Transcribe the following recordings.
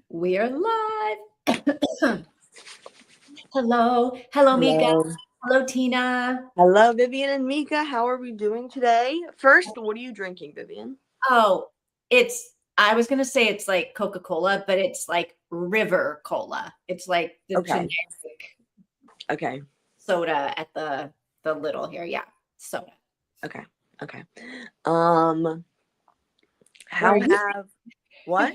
We're live. Hello, Mika. Hello. Hello, Tina. Hello, Vivian and Mika. How are we doing today? First, what are you drinking, Vivian? Oh, I was gonna say it's like Coca-Cola, but it's like River Cola. It's like the Okay. generic Okay. soda at the little here. Yeah, soda. Okay. Okay. Um, What are how you have what?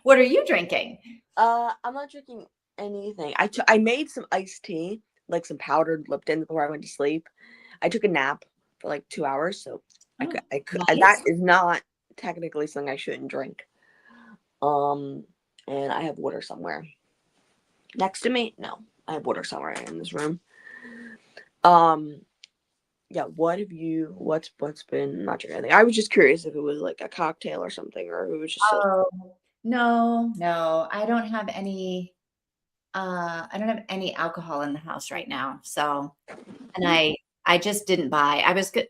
What are you drinking? I'm not drinking anything. I made some iced tea, like some powdered Lipton before I went to sleep. I took a nap for like 2 hours, so Oh, I could that nice. is not technically something I shouldn't drink. Um, and I have water somewhere next to me. No, I have water somewhere in this room. Um, yeah, what's been not drinking anything. I was just curious if it was like a cocktail or something, or if it was just a Oh, no. I don't have any alcohol in the house right now. So, and I just didn't buy.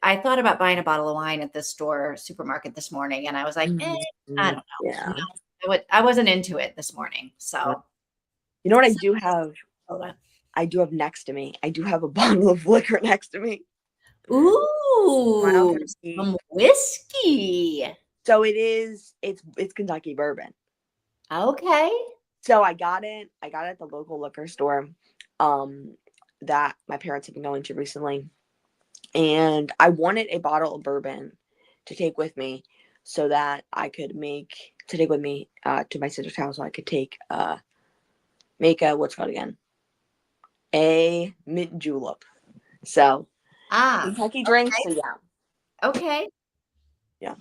I thought about buying a bottle of wine at the supermarket this morning, and I was like, I don't know. yeah. I wasn't into it this morning. So, You know what so soda. I do have next to me? I do have a bottle of liquor next to me. Ooh, Wild Turkey. some whiskey. So it's Kentucky bourbon. Okay. So I got it. I got it at the local liquor store um that my parents have been going to recently. And I wanted a bottle of bourbon to take with me so that I could take with me to my sister's house so I could make a what's it called again? A mint julep. So Ah, Kentucky drinks, so yeah. okay. Yeah.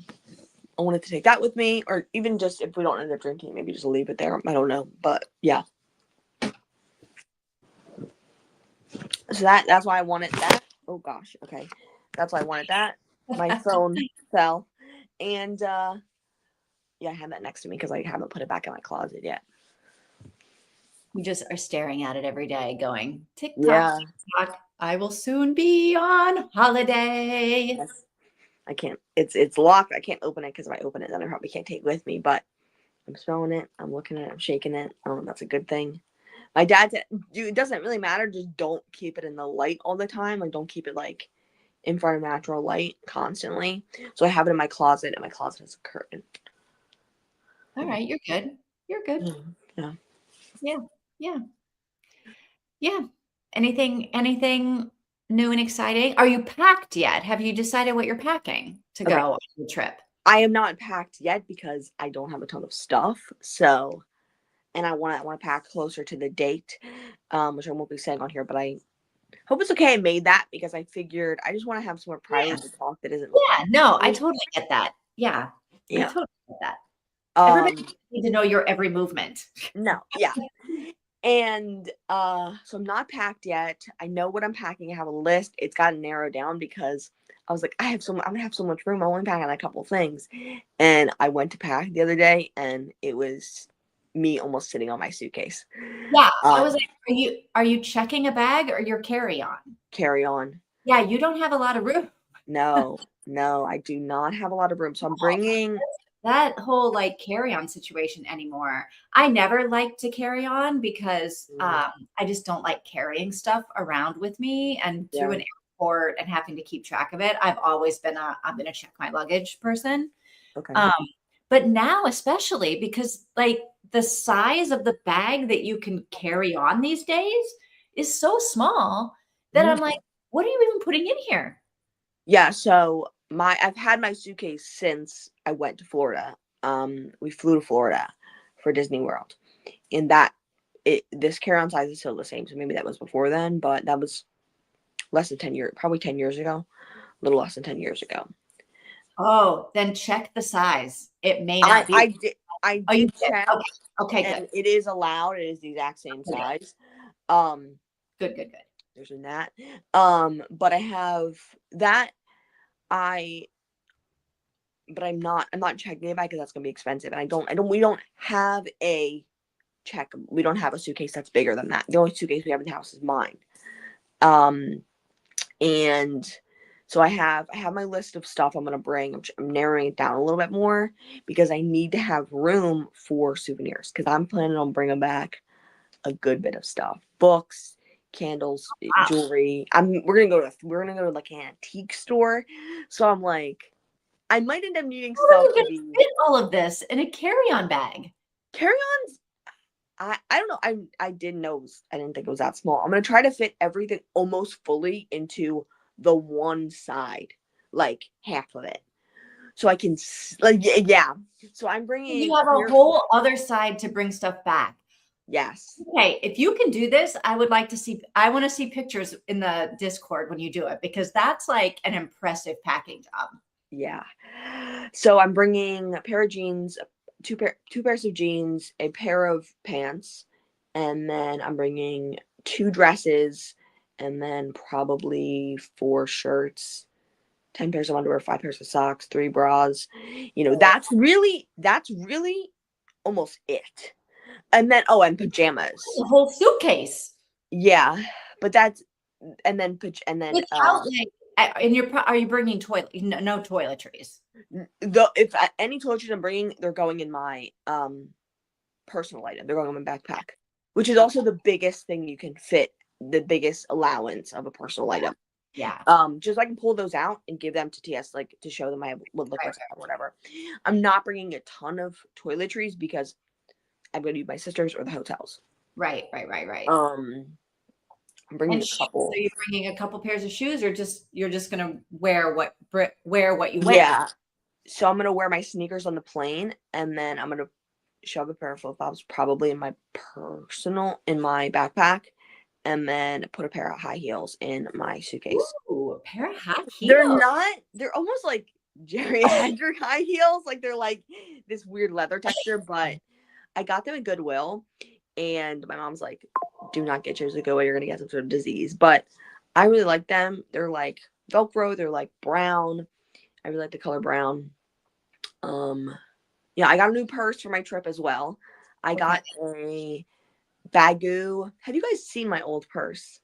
I wanted to take that with me, or even just if we don't end up drinking, maybe just leave it there. I don't know. But yeah. So that's why I wanted that. Oh gosh, okay. That's why I wanted that. My phone fell. And yeah, I have that next to me because I haven't put it back in my closet yet. You just are staring at it every day, going tick tock, Yeah. tick tock. I will soon be on holiday. Yes. I can't. It's locked. I can't open it because if I open it, then I probably can't take it with me. But I'm smelling it. I'm looking at it. I'm shaking it. That's a good thing. My dad said, "Dude, it doesn't really matter. Just don't keep it in the light all the time. Like, don't keep it like in front of natural light constantly." So I have it in my closet, and my closet has a curtain. All right, you're good. You're good. Yeah. Yeah. Yeah. Yeah. Anything new and exciting? Are you packed yet? Have you decided what you're packing to Okay. go on the trip? I am not packed yet because I don't have a ton of stuff. So, and I want to pack closer to the date, which I won't be saying on here. But I hope it's okay I made that because I figured I just want to have some more Yeah. private talk that isn't Yeah. No, I recorded. totally get that. Yeah. I Yeah. totally get that. Everybody Um. needs to know your every movement. No. Yeah. And so I'm not packed yet. I know what I'm packing. I have a list. It's gotten narrowed down because I was like, I'm gonna have so much room. I want to pack on a couple things. And I went to pack the other day, and it was me almost sitting on my suitcase. Yeah. I was Um, like, are you checking a bag or your carry-on? carry on. Yeah, you don't have a lot of room. No, no, I do not have a lot of room. So I'm bringing. That whole like carry-on situation anymore. I never like to carry on because I just don't like carrying stuff around with me and through Yeah. an airport and having to keep track of it. I've been a check my luggage person. Okay. Um, but now especially because like the size of the bag that you can carry on these days is so small that Mhm. I'm like, what are you even putting in here? Yeah. So I've had my suitcase since I went to Florida. We flew to Florida for Disney World, and this carry-on size is still the same. So maybe that was before then, but that was less than 10 years, probably 10 years ago, a little less than 10 years ago. Oh, then check the size. It may I not be. I did I Oh, you did did? check, Okay. Okay, good. and it is allowed. It is the exact same Okay. size. Um, Good, good, good. there's in that. But I have that. I but I'm not checking it back because that's gonna be expensive, and we don't have a check. We don't have a suitcase that's bigger than that. The only suitcase we have in the house is mine. Um, and So I have my list of stuff I'm gonna bring. I'm narrowing it down a little bit more because I need to have room for souvenirs because I'm planning on bringing back a good bit of stuff, books, candles, Wow. jewelry. We're gonna go to like an antique store. So I'm like, I might end up needing How are stuff you to going to be fit all of this in a carry-on bag? carry-ons. I don't know. I didn't know. I didn't think it was that small. I'm gonna try to fit everything almost fully into the one side, like half of it, so I can like yeah. So I'm You bringing have a here. whole other side to bring stuff back. Yes. Okay, if you can do this, I want to see pictures in the Discord when you do it because that's like an impressive packing job. Yeah. So I'm bringing a pair of jeans, two pairs of jeans, a pair of pants, and then I'm bringing two dresses, and then probably four shirts, 10 pairs of underwear, five pairs of socks, three bras. That's really almost it. And then and pajamas. A whole suitcase Yeah, but that's and then without like, and are you bringing no toiletries? the if any toiletries I'm bringing, they're going in my personal item. They're going in my backpack, which is Okay. also the biggest thing you can fit, the biggest allowance of a personal item. Yeah. Just so I can pull those out and give them to TS, like to show them I have what Right. liquids or whatever. I'm not bringing a ton of toiletries because I'm going to use my sister's or the hotels. Right. Right. Right. Right. I'm bringing And a shoes, are couple. you bringing a couple pairs of shoes, or you're just gonna wear what you wear? Yeah. So I'm gonna wear my sneakers on the plane, and then I'm gonna shove a pair of flip flops probably in my backpack, and then put a pair of high heels in my suitcase. Ooh, a pair of high They're heels. not. They're almost like geriatric high heels. Like they're like this weird leather texture, but I got them at Goodwill, and my mom's like, "Do not get yours at Goodwill. You're gonna get some sort of disease." But I really like them. They're like Velcro. They're like brown. I really like the color brown. Um, yeah, I got a new purse for my trip as well. I Okay. got a Bagoo. Have you guys seen my old purse?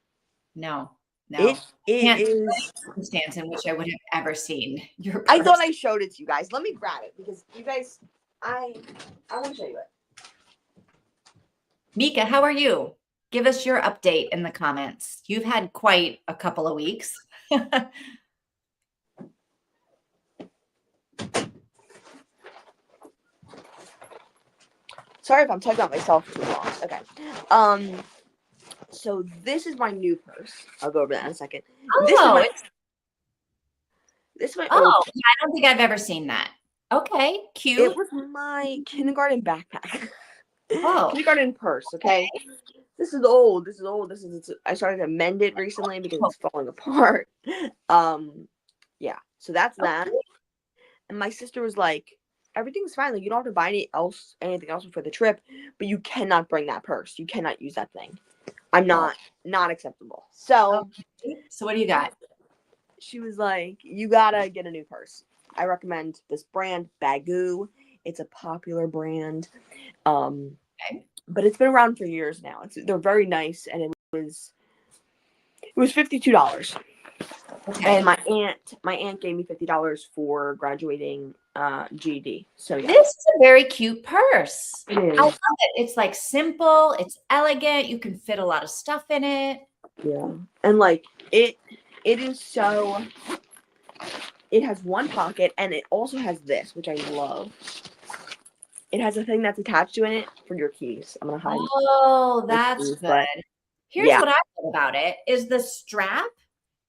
No, It no. it Can't think of is. any circumstance in which I would have ever seen your I thought purse. I showed it to you guys. Let me grab it because you guys. I want to show you it. Mika, how are you? Give us your update in the comments. You've had quite a couple of weeks. Sorry if I'm talking about myself too long. Okay. So this is my new purse. I'll go over that in a second. This is Oh, my it's this is my old oh, purse. yeah, I don't think I've ever seen that. Okay, It cute. was my kindergarten backpack. Oh, Kindergarten purse, okay? This is old. This is old. I started to mend it recently because it's falling apart. Yeah. So that's that. okay. And my sister was like, everything's fine. Like you don't have to buy anything else for the trip, but you cannot bring that purse. You cannot use that thing. I'm Oh, not acceptable. So okay. So what do you got? she was like, you gotta get a new purse. I recommend this brand, Bagoo. It's a popular brand. Um, Okay. but it's been around for years now. They're very nice, and it was $52. Okay. And my aunt gave me $50 for graduating GED. So yeah, This is a very cute purse. it I is. love it. It's like simple, it's elegant, you can fit a lot of stuff in it. Yeah, and like it is so. It has one pocket, and it also has this, which I love. It has a thing that's attached to it for your keys. I'm gonna hide Oh, my that's keys, good. but Here's yeah, what I love about it is the strap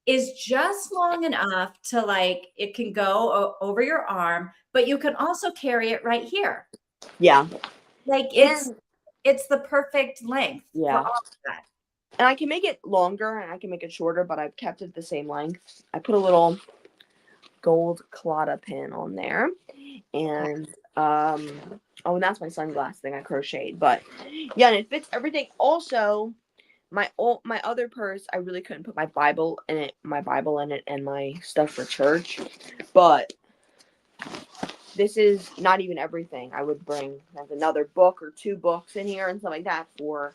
is just long enough to like it can go over your arm, but you can also carry it right here. yeah, Like and it's the perfect length for yeah. all of that. And I can make it longer and I can make it shorter, but I've kept it the same length. I put a little gold Claddagh pin on there, Okay. and and that's my sunglass thing I crocheted. But yeah, and it fits everything. Also, my other purse, I really couldn't put my Bible in it, and my stuff for church. But this is not even everything. I would bring like another book or two books in here and stuff like that for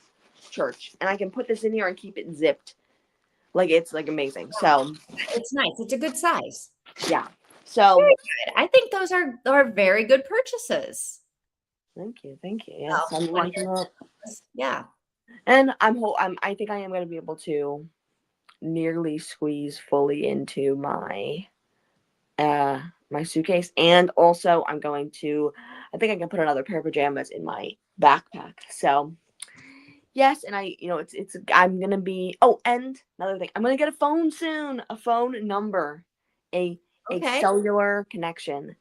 church, and I can put this in here and keep it zipped. Like it's like amazing. So It's nice. It's a good size. yeah. So Very good. I think those are very good purchases. thank you, thank you. Yes, Well, I'm when watching that, yeah. and I think I am going to be able to nearly squeeze fully into my suitcase, and also I think I can put another pair of pajamas in my backpack. So yes, and I'm gonna be, oh, and another thing, I'm gonna get a phone soon, a phone number, a Okay. cellular connection.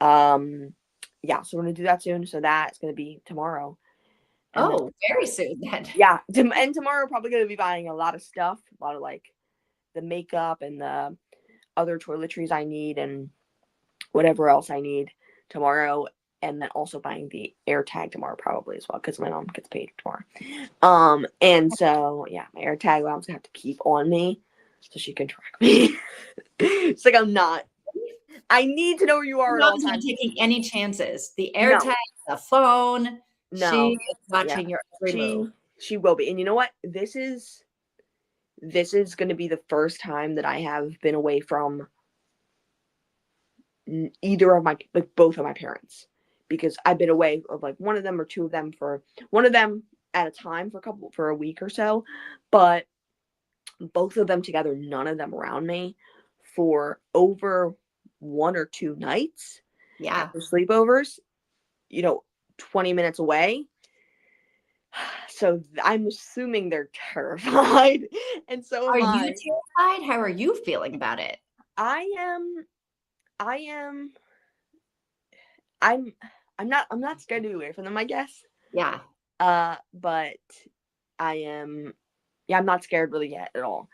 Um yeah, so we're gonna do that soon. So that's gonna be tomorrow. And then Oh, very soon then. yeah, and tomorrow probably gonna be buying a lot of stuff, a lot of like the makeup and the other toiletries I need and whatever else I need tomorrow. And then also buying the air tag tomorrow probably as well, because my mom gets paid tomorrow. And so yeah, my air tag mom's gonna have to keep on me so she can track me. It's like I need to know where you are at all Mom's not times. taking any chances. The air No, tag, the phone, she no, is yeah, watching your every she move. she will be. And you know what? This is going to be the first time that I have been away from either of my, like, both of my parents, because I've been away of like one of them or two of them, for one of them at a time for a week or so, but both of them together, none of them around me for over 1 or 2 nights Yeah. after sleepovers, 20 minutes away. So I'm assuming they're terrified, and so Are am you I. terrified? How are you feeling about it? I am. I am. I'm. I'm not scared to be away from them, I guess. Yeah. But I am. Yeah, I'm not scared really yet at all.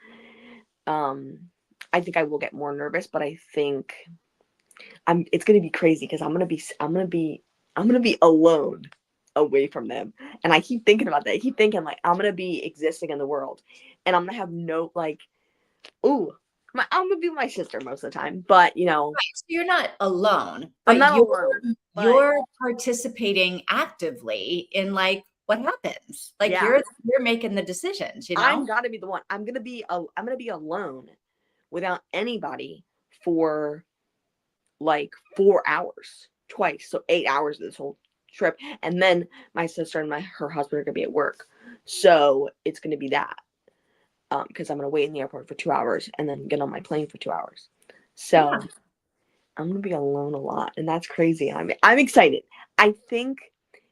Um, I think I will get more nervous, but I think it's gonna be crazy because I'm gonna be alone away from them, and I keep thinking about that. I keep thinking like I'm gonna be existing in the world, and I'm gonna have no like, ooh, I'm gonna be with my sister most of the time, but Right. So you're not alone, I'm but not alone. But you're participating actively in like what happens. Like yeah, you're making the decisions, you I'm know? gotta be the one. I'm gonna be alone without anybody for like 4 hours twice, so 8 hours of this whole trip, and then my sister and her husband are gonna be at work, so it's gonna be that, because I'm gonna wait in the airport for 2 hours and then get on my plane for 2 hours. Yeah. So I'm gonna be alone a lot, and that's crazy. I'm excited. I think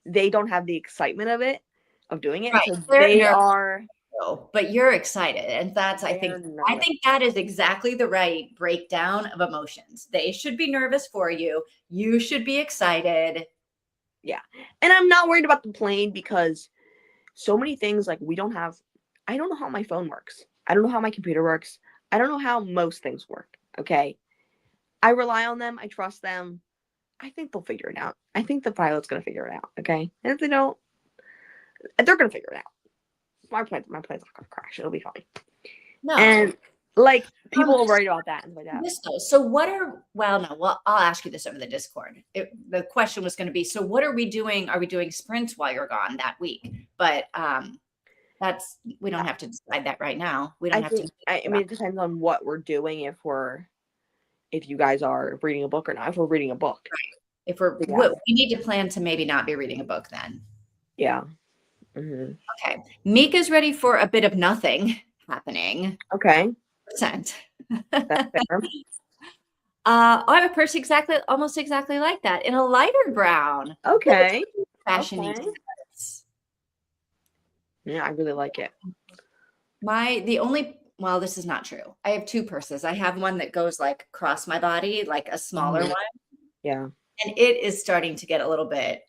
they don't have the excitement of doing it, Right. so They're they nervous, are though, but you're excited. And they're I nervous. think that is exactly the right breakdown of emotions. They should be nervous for you. You should be excited. Yeah, and I'm not worried about the plane because so many things, like, we don't have. I don't know how my phone works. I don't know how my computer works. I don't know how most things work. Okay, I rely on them. I trust them. I think they'll figure it out. I think the pilot's gonna figure it out. Okay, and if they don't, they're gonna figure it out. My plane's not gonna crash. It'll be fine. No. And like, people are Um, worried about that and like that. This though. So what are well, no, well, I'll ask you this over the Discord. The question was going to be, so what are we doing? Are we doing sprints while you're gone that week? But that's we don't have to decide that right now. We don't I have to think I mean, it depends on what we're doing. If you guys are reading a book or not. If we're reading a book, if yeah, we need to plan to maybe not be reading a book then. yeah. Hmm. Okay. Mika's ready for a bit of nothing happening. Okay, Percent. that's fair. I have a purse almost exactly like that in a lighter brown. Look at Okay, you, fashionista. okay. Yeah, I really like it. Well, this is not true. I have two purses. I have one that goes like across my body, like a smaller Mhm. one, Yeah, and it is starting to get a little bit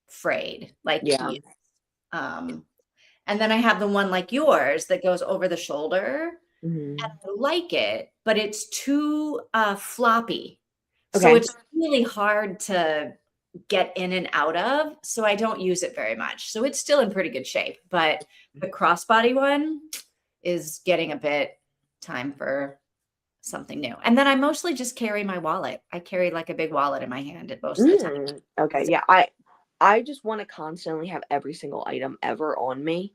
frayed, like yeah. you. Um, and then I have the one like yours that goes over the shoulder. Hmm. I like it, but it's too floppy. So Okay. it's really hard to get in and out of. So I don't use it very much. So it's still in pretty good shape. But the crossbody one is getting a bit time for something new. And then I mostly just carry my wallet. I carry like a big wallet in my hand at most of the time. Okay. Yeah. I just want to constantly have every single item ever on me.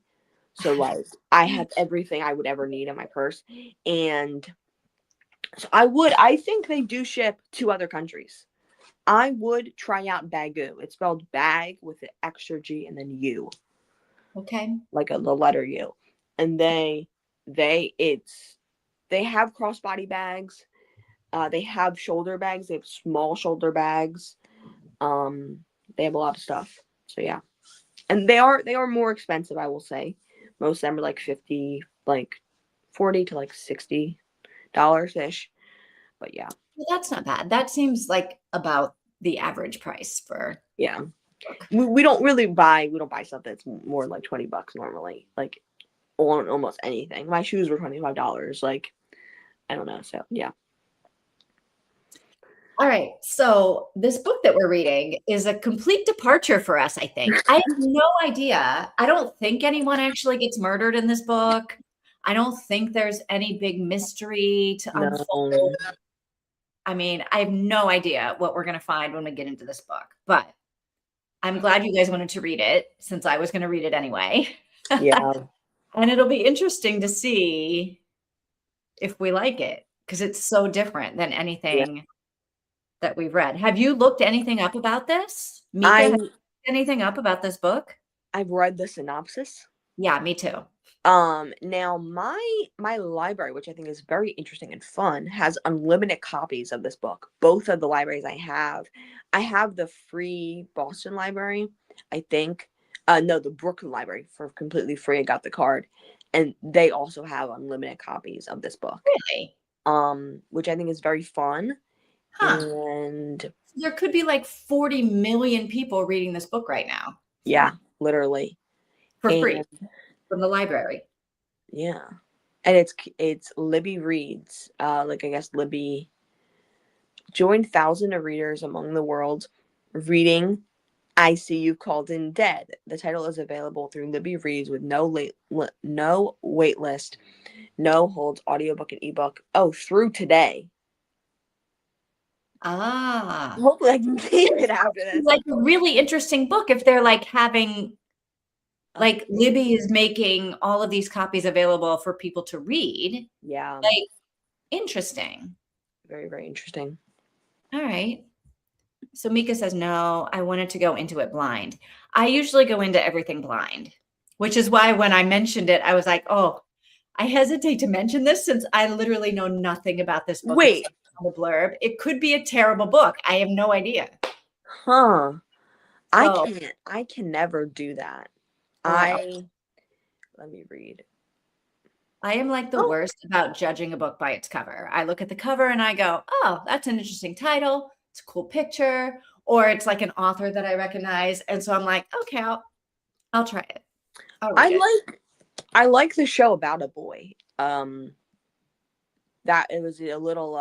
So like I have everything I would ever need in my purse. And so I think they do ship to other countries. I would try out Bagoo. It's spelled bag with an extra G and then U, Okay. like the letter U. And they have crossbody bags. They have shoulder bags. They have small shoulder bags. They have a lot of stuff. So yeah, and they are more expensive. I will say, most of them are like 50, like 40 to like $60 ish. But yeah, Well, that's not bad. That seems like about the average price for yeah. a book. We don't buy stuff that's more like $20 normally. Like on almost anything. My shoes were $25. Like I don't know. So yeah. All right. So this book that we're reading is a complete departure for us, I think. I have no idea. I don't think anyone actually gets murdered in this book. I don't think there's any big mystery to No. unfold. I mean, I have no idea what we're going to find when we get into this book, but I'm glad you guys wanted to read it since I was going to read it anyway. Yeah. And it'll be interesting to see if we like it because it's so different than Yeah. anything that we've read. Have you looked anything up about this? Mika, have I you looked anything up about this book? I've read the synopsis. Yeah, me too. Now my library, which I think is very interesting and fun, has unlimited copies of this book. Both of the libraries I have the free Boston library, I think. No, the Brooklyn library for completely free. I got the card, and they also have unlimited copies of this book. Really? Which I think is very fun. Huh. And There could be like 40 million people reading this book right now yeah, literally. for free And from the library. yeah. And it's Libby Reads. Like I guess Libby joined thousands of readers among the world reading I See You Called In Dead. The title is available through Libby Reads with no wait list, no holds, audiobook and ebook. Oh, through today. Ah, Hopefully I can keep it after this. like a really interesting book if they're like having, like Okay. Libby is making all of these copies available for people to read. Yeah. Like, interesting. Very, very interesting. All right. So Mika says, no, I wanted to go into it blind. I usually go into everything blind, which is why when I mentioned it, I was like, oh, I hesitate to mention this since I literally know nothing about this book Wait. except the blurb. It could be a terrible book. I have no idea. Huh. So, I can never do that. oh, Let me read. I am like the Oh, worst about judging a book by its cover. I look at the cover and I go, oh, that's an interesting title. It's a cool picture. Or it's like an author that I recognize. And so I'm like, okay, I'll try it. I'll read it. I like the show About a Boy. That it was a little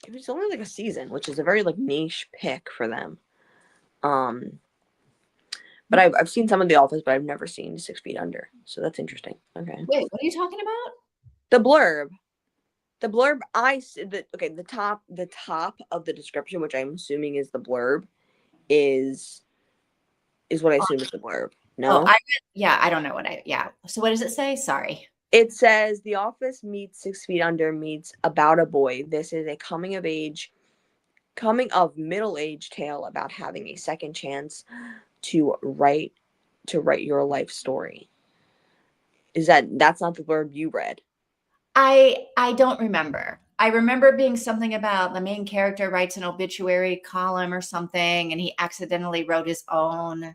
it was only like a season, which is a very like niche pick for them. But I've seen some of The Office, but I've never seen 6 Feet Under. So that's interesting. Okay. Wait, what are you talking about? The blurb. The top of the description, which I'm assuming is the blurb, is what I assume is the blurb. Oh, No? I don't know yeah. So what does it say? Sorry. It says The Office meets 6 Feet Under meets About a Boy. This is a coming of middle age tale about having a second chance to write your life story. That's not the blurb you read? I don't remember. I remember being something about the main character writes an obituary column or something, and he accidentally wrote his own.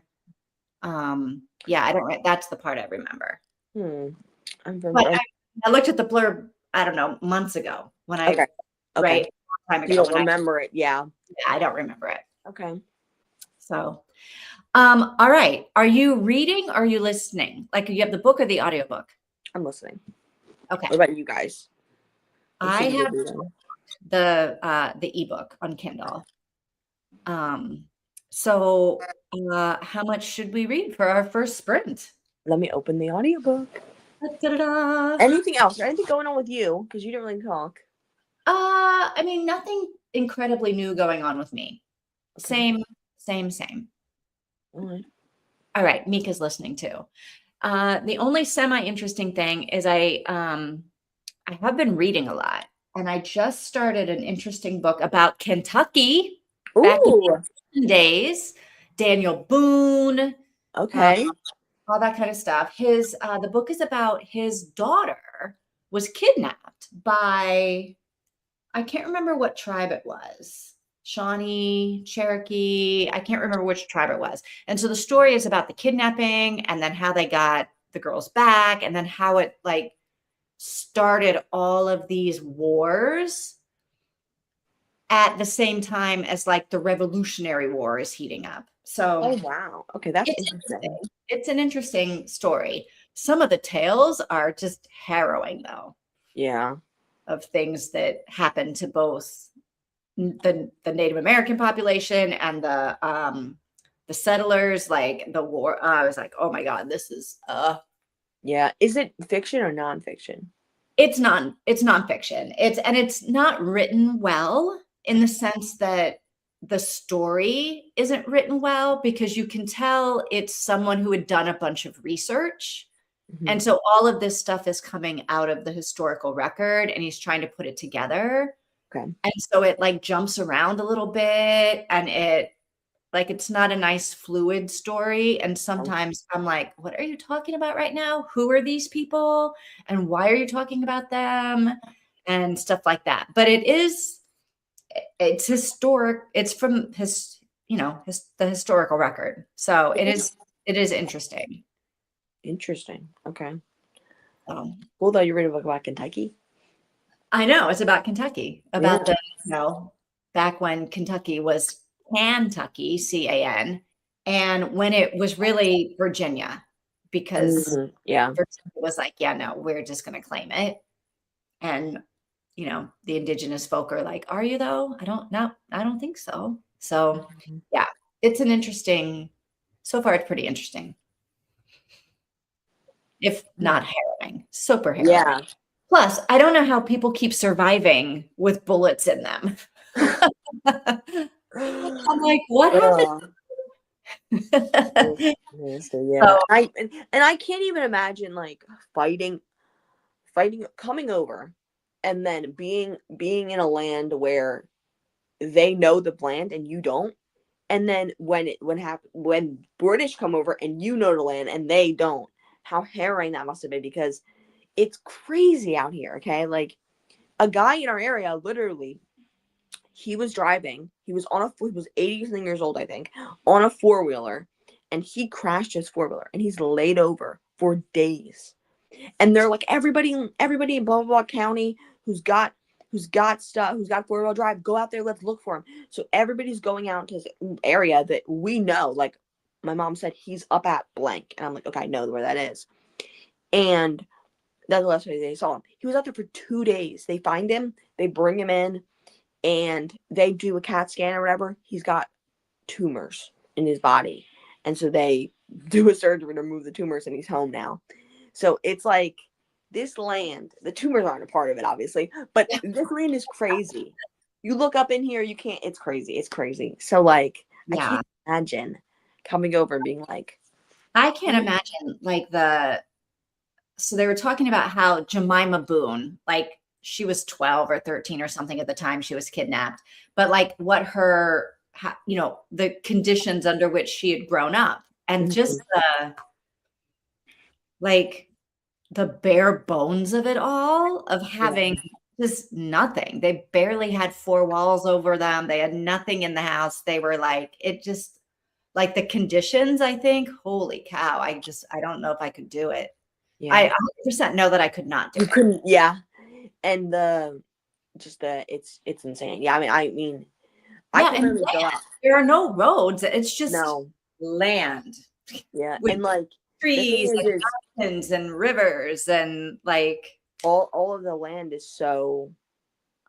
Yeah, I don't. That's the part I remember. But I looked at the blurb, I don't know, months ago when I Okay. right a long time You ago. don't remember it, yeah. I don't remember it. Okay. So, all right. Are you reading or are you listening? Like you have the book or the audiobook? I'm listening. Okay. What about you guys? I have the ebook on Kindle. So how much should we read for our first sprint? Let me open the audiobook. Da-da-da. Anything else? Anything going on with you? Because you didn't really talk. I mean, nothing incredibly new going on with me. Okay. Same. All right. All right, Mika's listening too. The only semi-interesting thing is I have been reading a lot, and I just started an interesting book about Kentucky back in Ooh, the days. Daniel Boone, uh, okay. all that kind of stuff. The book is about his daughter was kidnapped by, I can't remember what tribe it was. Shawnee, Cherokee, I can't remember which tribe it was. And so the story is about the kidnapping and then how they got the girls back and then how it like started all of these wars at the same time as like the Revolutionary War is heating up. So Oh wow. Okay, that's it's interesting. interesting. It's an interesting story. Some of the tales are just harrowing, though, Yeah. of things that happened to both the Native American population and the settlers. Like the war, I was like, oh my god, this is Yeah. Is it fiction or nonfiction? it's nonfiction. It's not written well in the sense that the story isn't written well because you can tell it's someone who had done a bunch of research. Mhm. And so all of this stuff is coming out of the historical record and he's trying to put it together. Okay. And so it like jumps around a little bit and it's not a nice fluid story. And Oh, sometimes I'm like, what are you talking about right now? Who are these people? And why are you talking about them? And stuff like that. But it's historic. It's from the historical record. So it is interesting. interesting. Okay. Um, Cool though. You read a book about Kentucky? I know it's about Kentucky, Yeah. about back when Kentucky was Kentucky, CAN, and when it was really Virginia, because Yeah. Virginia was like, yeah, no, we're just going to claim it. And, the indigenous folk are like, are you though? I don't think so. So, Mhm. yeah, so far it's pretty interesting, if not harrowing, super harrowing. Yeah. Plus, I don't know how people keep surviving with bullets in them. I'm like, what happened? Ugh. Nasty, yeah. So, And I can't even imagine like fighting coming over and then being in a land where they know the land and you don't. And then when British come over and you know the land and they don't, how harrowing that must have been because it's crazy out here, okay? Like a guy in our area literally he was driving. He was 80 something years old, I think, on a four-wheeler, and he crashed his four-wheeler and he's laid over for days. And they're like everybody in blah blah blah county who's got stuff, who's got four-wheel drive, go out there, let's look for him. So everybody's going out to this area that we know. Like my mom said, he's up at blank. And I'm like, okay, I know where that is. And that's the last time they saw him. He was out there for 2 days. They find him, they bring him in, and they do a CAT scan or whatever. He's got tumors in his body. And so they do a surgery to remove the tumors and he's home now. So it's like this land, the tumors aren't a part of it, obviously, but this land is crazy. You look up in here, you can't, it's crazy. It's crazy. So, like, I yeah, can't imagine coming over and being like, I can't imagine so they were talking about how Jemima Boone, like she was 12 or 13 or something at the time she was kidnapped, but like what the conditions under which she had grown up and just mhm, like the bare bones of it all, of yeah, having just nothing. They barely had four walls over them. They had nothing in the house. They were like, it just like the conditions, I think, holy cow. I don't know if I could do it. I yeah. 100% know that I could not do You it. couldn't, yeah. And it's insane. Yeah, I mean, I Yeah, could and barely go land. out. There are no roads. It's just No, land yeah, with and like the thing trees and is mountains and rivers and like all of the land is so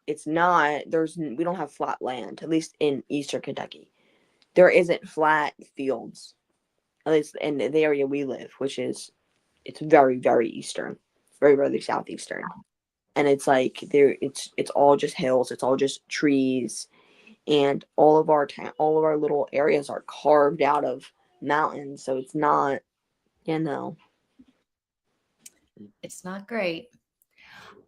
it's not we don't have flat land, at least in eastern Kentucky. There isn't flat fields, at least in the area we live, which is it's very very eastern, very very southeastern, and it's like it's all just hills, it's all just trees, and all of our little areas are carved out of mountains, so it's not, you know. It's not great.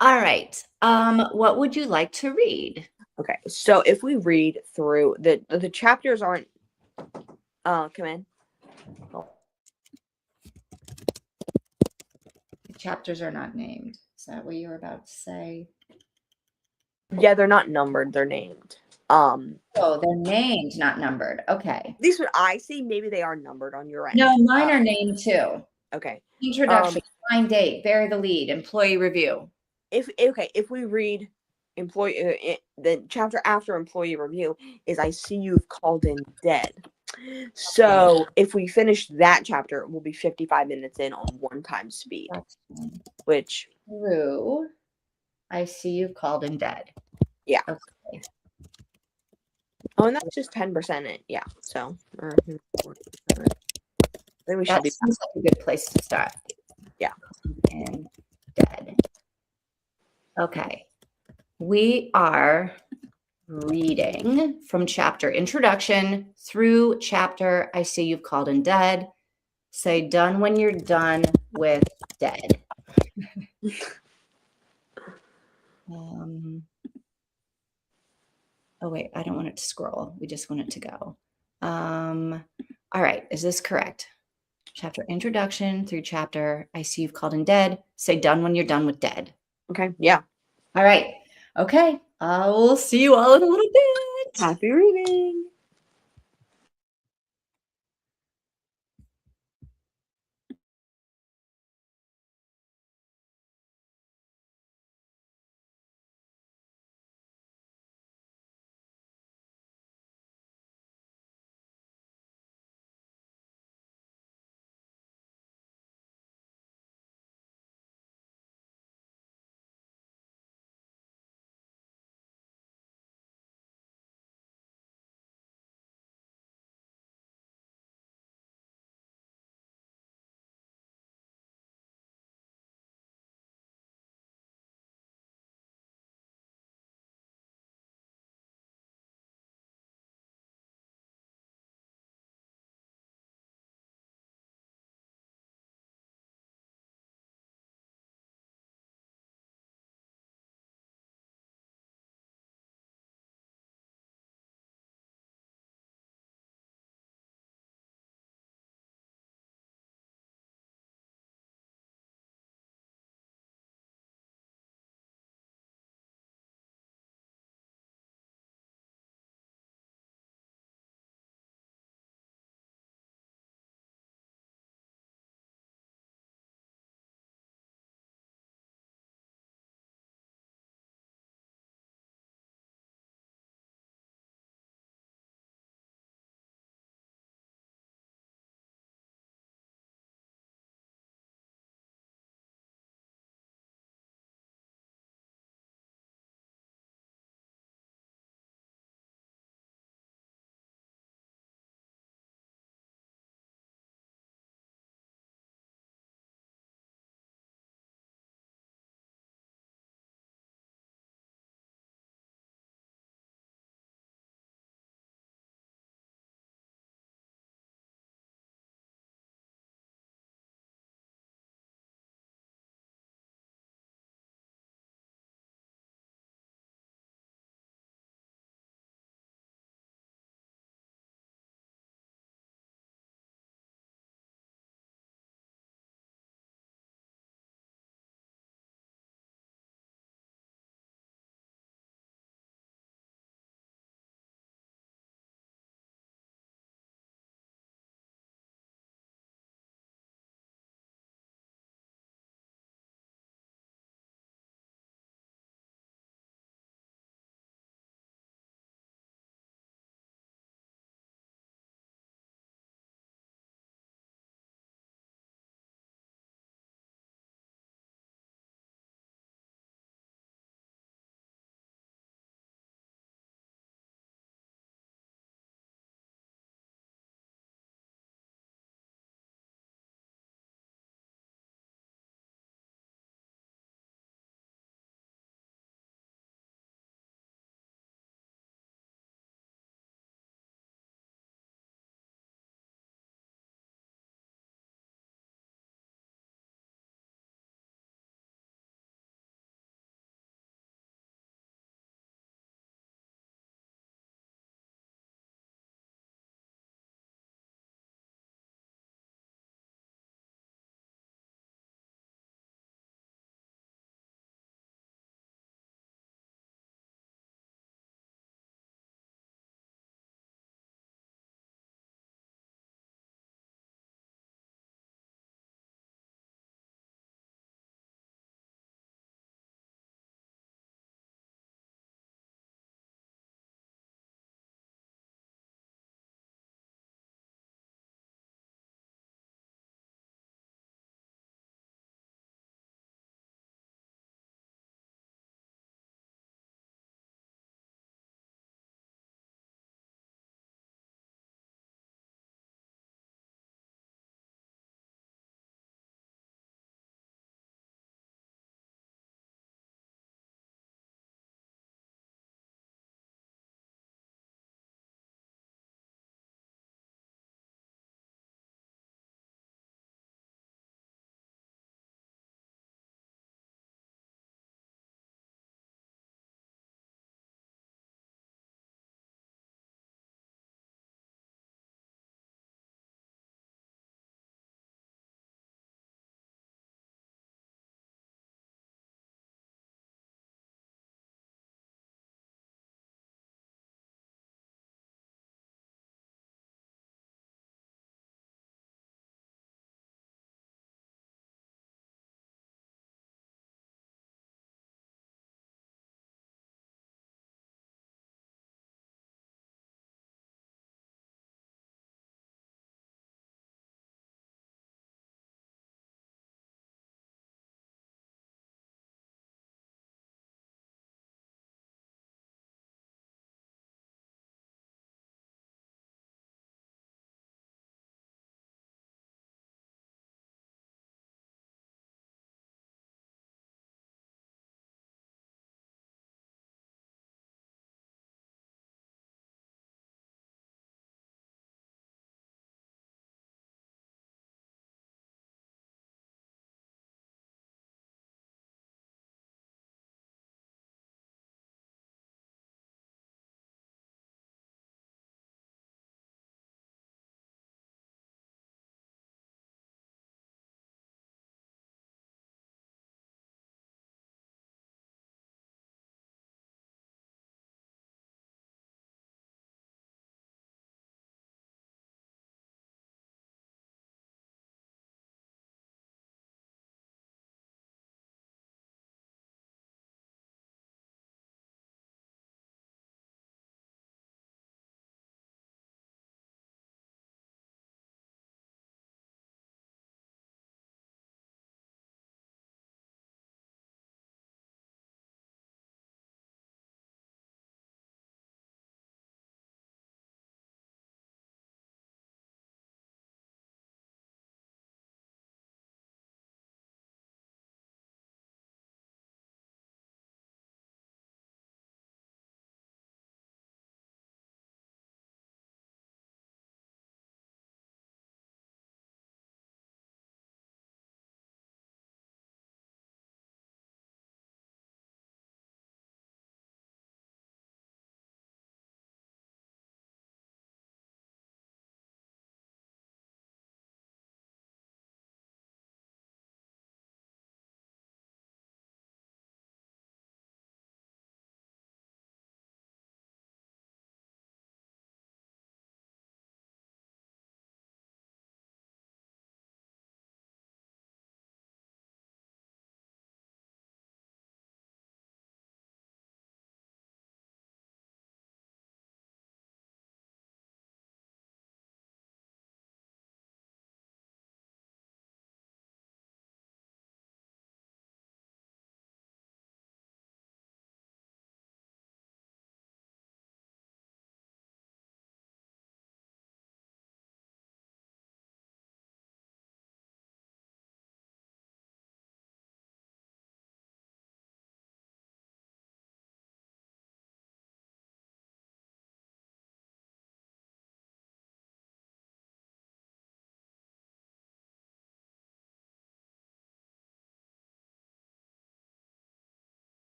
All right. What would you like to read? Okay, so if we read through the chapters aren't come in. Oh, The chapters are not named. Is that what you were about to say? yeah, they're not numbered, they're named. Oh, they're named, not numbered. Okay. At least what I see, maybe they are numbered on your end. No, mine are named too. Okay. Introduction, time, date, bury the lead, employee review. If we read employee the chapter after employee review is I see you've called in dead. So if we finish that chapter, we'll be 55 minutes in on 1 time speed, which Through, I see you've called in dead. yeah. Okay. Oh, and that's just 10% it. Yeah. So I think we should That be seems like a good place to start. Yeah. And dead. Okay. We are reading from chapter introduction through chapter I see you've called in dead. Say done when you're done with dead. Oh wait, I don't want it to scroll. We just want it to go. All right, is this correct? Chapter introduction through chapter I see you've called in dead. Say done when you're done with dead. okay. Yeah. All right. Okay. I will see you all in a little bit. Happy reading.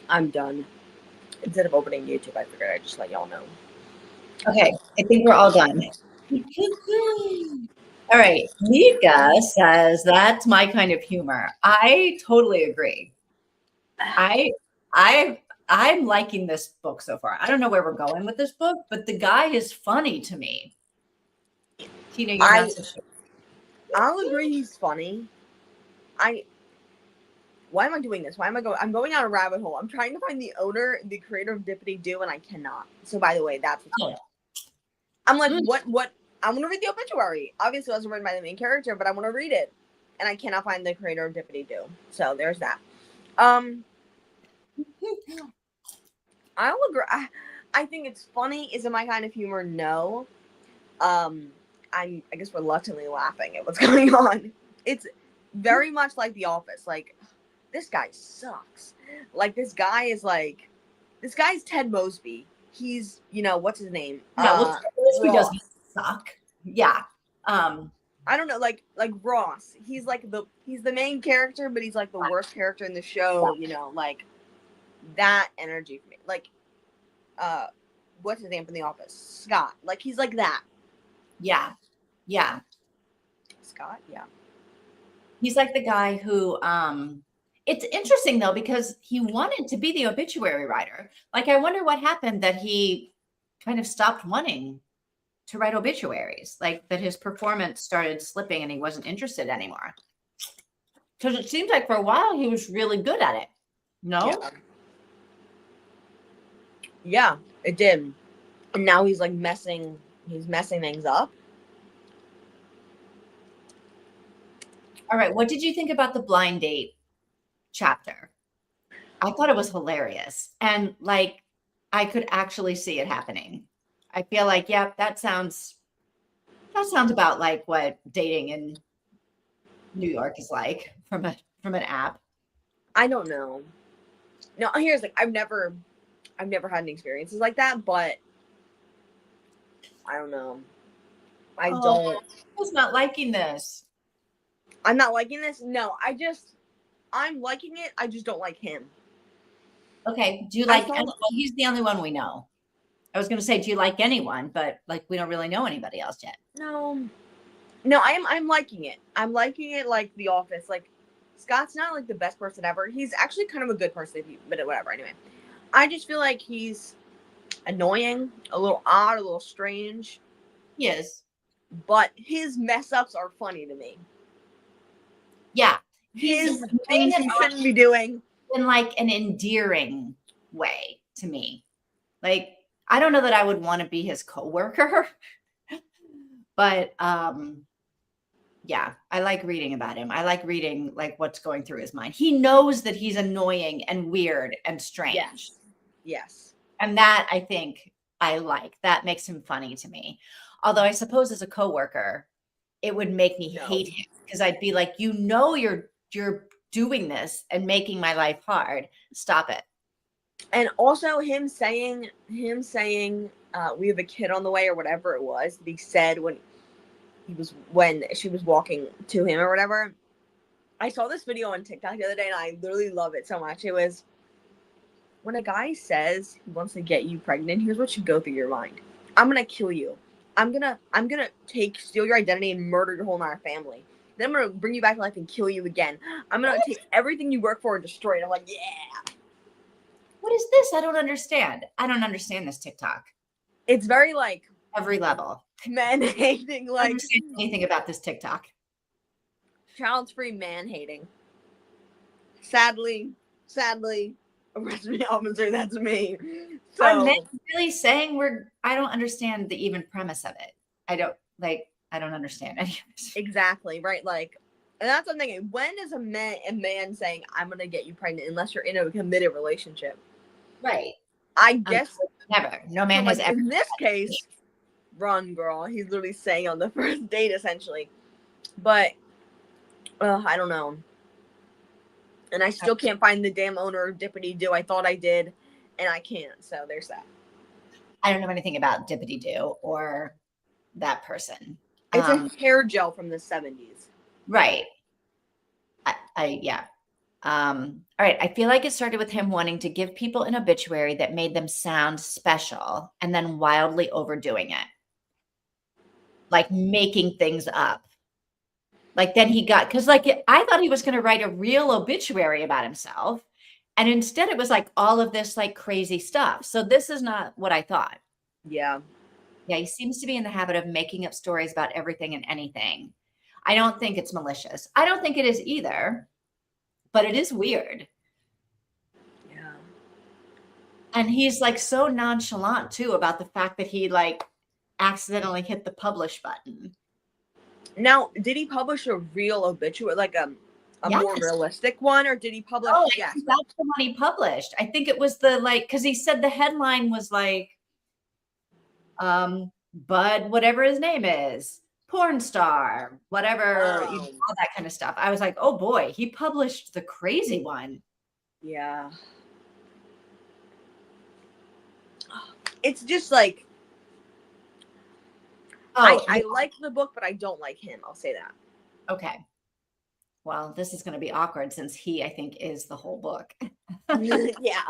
I'm done. Instead of opening YouTube, I figured I'd just let y'all know. Okay, I think we're all done. All right, Mika says that's my kind of humor. I totally agree. I I'm liking this book so far. I don't know where we're going with this book, but the guy is funny to me. Tina, you're not so sure. I'll agree he's funny. Why am I doing this? Why am I going? I'm going down a rabbit hole. I'm trying to find the owner, the creator of Dippity Doo, and I cannot. So, by the way, that's what's going on. I'm like, what? I want to read the obituary. Obviously, it wasn't written by the main character, but I want to read it, and I cannot find the creator of Dippity Doo. So there's that. I'll agree. I think it's funny. Is it my kind of humor? No. I'm, I guess, reluctantly laughing at what's going on. It's very much like The Office. Like, this guy sucks. Like, this guy's Ted Mosby. He's, what's his name? No, Mosby doesn't suck. Yeah. I don't know, like Ross. He's the main character, but he's like the worst character in the show. Like that energy for me. Like, what's his name from The Office? Scott. Like, he's like that. Yeah. Scott. Yeah. He's like the guy who. It's interesting though because he wanted to be the obituary writer. Like, I wonder what happened that he kind of stopped wanting to write obituaries. Like, that his performance started slipping and he wasn't interested anymore. Because it seems like for a while he was really good at it. No. Yeah, it did. And now he's like messing things up. All right. What did you think about the blind date chapter? I thought it was hilarious. And like, I could actually see it happening. I feel like, yeah, that sounds about like what dating in New York is like from an app. I don't know. No, here's like I've never had any experiences like that, but I don't know. I was not liking this. I'm not liking this. No, I'm liking it. I just don't like him. Okay. Do you like anyone? He's the only one we know. I was going to say, do you like anyone? But like, we don't really know anybody else yet. No, I'm liking it. I'm liking it like The Office. Like, Scott's not like the best person ever. He's actually kind of a good person, but whatever. Anyway, I just feel like he's annoying, a little odd, a little strange. He is. But his mess ups are funny to me. Yeah. His things he shouldn't be doing. In like an endearing way to me. Like, I don't know that I would want to be his coworker, but yeah, I like reading about him. I like reading like what's going through his mind. He knows that he's annoying and weird and strange. Yes. And that, I think, I like. That makes him funny to me. Although I suppose as a coworker, it would make me hate him because I'd be like, you're doing this and making my life hard. Stop it. And also him saying we have a kid on the way or whatever it was that he said when she was walking to him or whatever. I saw this video on TikTok the other day and I literally love it so much. It was, when a guy says he wants to get you pregnant, here's what should go through your mind. I'm gonna kill you. I'm gonna steal your identity and murder your whole entire family. Then I'm gonna bring you back to life and kill you again. I'm gonna take everything you work for and destroy it. I'm like, yeah. What is this? I don't understand. I don't understand this TikTok. It's very like every level. Man hating. Like, I don't understand anything about this TikTok. Child's free man hating. Sadly, arrest me, officer. That's me. So, are men really saying I don't understand the even premise of it. I don't understand any of this. Exactly, right? Like, and that's what I'm thinking. When is a man saying, I'm gonna get you pregnant unless you're in a committed relationship? Right. I guess never. No man has ever. In this case, run, girl. He's literally saying on the first date, essentially. But I don't know. And I still can't find the damn owner of Dippity Doo. I thought I did, and I can't. So there's that. I don't know anything about Dippity Doo or that person. It's a hair gel from the 70s. Right. Yeah. All right. I feel like it started with him wanting to give people an obituary that made them sound special and then wildly overdoing it, like making things up. Like then he got, because like I thought he was going to write a real obituary about himself. And instead it was like all of this like crazy stuff. So this is not what I thought. Yeah. Yeah, he seems to be in the habit of making up stories about everything and anything. I don't think it's malicious. I don't think it is either, but it is weird. Yeah. And he's like so nonchalant too about the fact that he like accidentally hit the publish button. Now, did he publish a real obituary, like a more Yes. realistic one, or did he publish? Oh, I Yes. think that's the one he published. I think it was the like, because he said the headline was like, Bud, whatever his name is, porn star, whatever, you know, all that kind of stuff. I was like, oh boy, he published the crazy one. Yeah. It's just like, Oh, I like the book, but I don't like him. I'll say that. okay. Well, this is going to be awkward since he, I think, is the whole book. Yeah.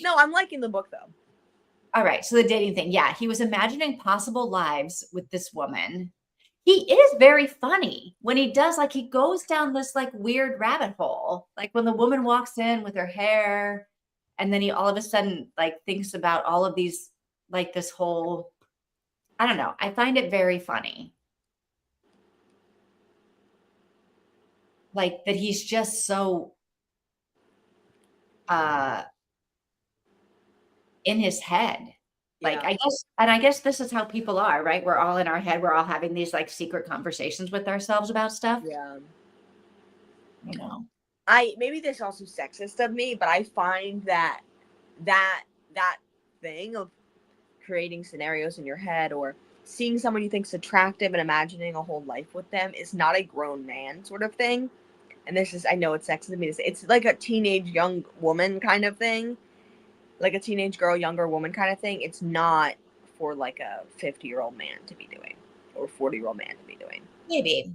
No, I'm liking the book though. All right. So the dating thing. Yeah. He was imagining possible lives with this woman. He is very funny when he does, like, he goes down this like weird rabbit hole. Like when the woman walks in with her hair, and then he all of a sudden like thinks about all of these, like this whole, I don't know. I find it very funny. Like that he's just so uh in his head. Like, Yeah. I guess this is how people are, right? We're all in our head. We're all having these like secret conversations with ourselves about stuff. Yeah. You know. Maybe this is also sexist of me, but I find that that thing of creating scenarios in your head or seeing someone you think's attractive and imagining a whole life with them is not a grown man sort of thing. And this is, I know it's sexist of me to say, it's like a teenage young woman kind of thing, like a teenage girl, younger woman kind of thing. It's not for like a 50-year-old man to be doing or 40-year-old man to be doing. Maybe.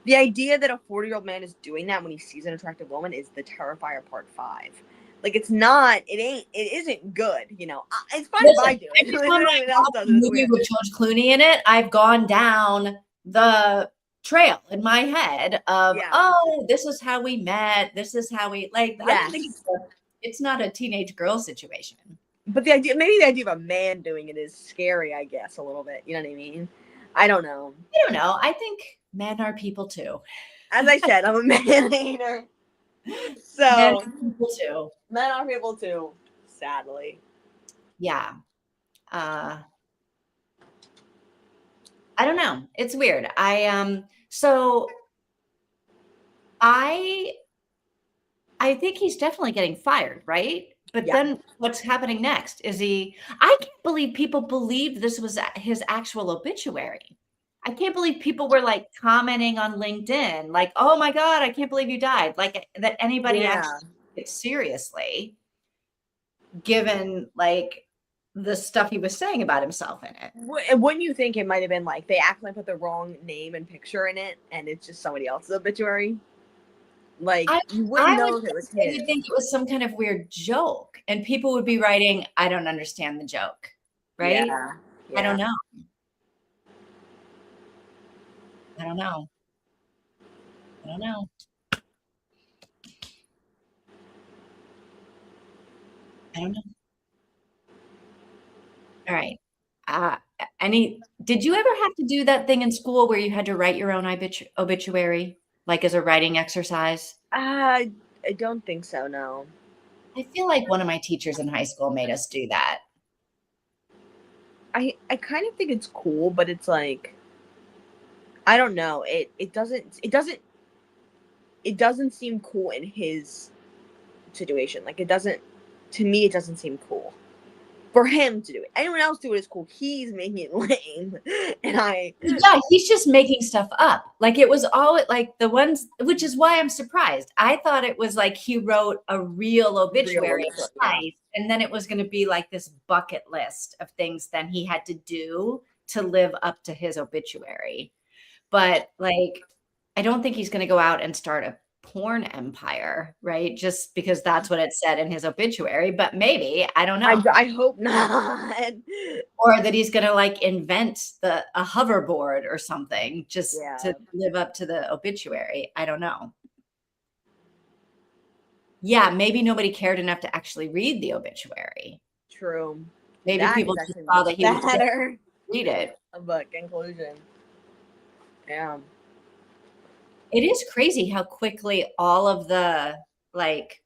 The idea that a 40-year-old man is doing that when he sees an attractive woman is the Terrifier Part 5. Like, it's not, it isn't good, you know. It's fine if I do it. Every time I watch a movie with George Clooney in it, I've gone down the trail in my head of, oh, this is how we met. This is how we, like, I don't think it's not a teenage girl situation. But maybe the idea of a man doing it is scary, I guess, a little bit. You know what I mean? I don't know. I think men are people too. As I said, I'm a man hater. So men are people too. Men are people too, sadly. Yeah. I don't know. It's weird. So I think he's definitely getting fired, right? But then what's happening next? I can't believe people believed this was his actual obituary. I can't believe people were like commenting on LinkedIn, like, oh my God, I can't believe you died. Like that anybody actually took it seriously, given like the stuff he was saying about himself in it. Wouldn't you think it might have been like they accidentally put the wrong name and picture in it and it's just somebody else's obituary? Like, you wouldn't know if it was him. You'd think it was some kind of weird joke, and people would be writing, I don't understand the joke, right? Yeah. I don't know. I don't know. I don't know. I don't know. All right. Did you ever have to do that thing in school where you had to write your own obituary, like as a writing exercise? I don't think so, no. I feel like one of my teachers in high school made us do that. I kind of think it's cool, but it's like, I don't know. It doesn't seem cool in his situation. Like, to me, it doesn't seem cool for him to do it. Anyone else do it is cool. He's making it lame. Yeah, he's just making stuff up. Like it was all like the ones, which is why I'm surprised. I thought it was like he wrote a real obituary and then it was going to be like this bucket list of things then he had to do to live up to his obituary. But like, I don't think he's going to go out and start a porn empire, right? Just because that's what it said in his obituary, but maybe, I don't know. I hope not. Or that he's gonna like invent a hoverboard or something just Yeah. to live up to the obituary. I don't know. Yeah, maybe nobody cared enough to actually read the obituary. True. Maybe That people is just actually saw much that he was dead better and read it. of a conclusion. Yeah. It is crazy how quickly all of the like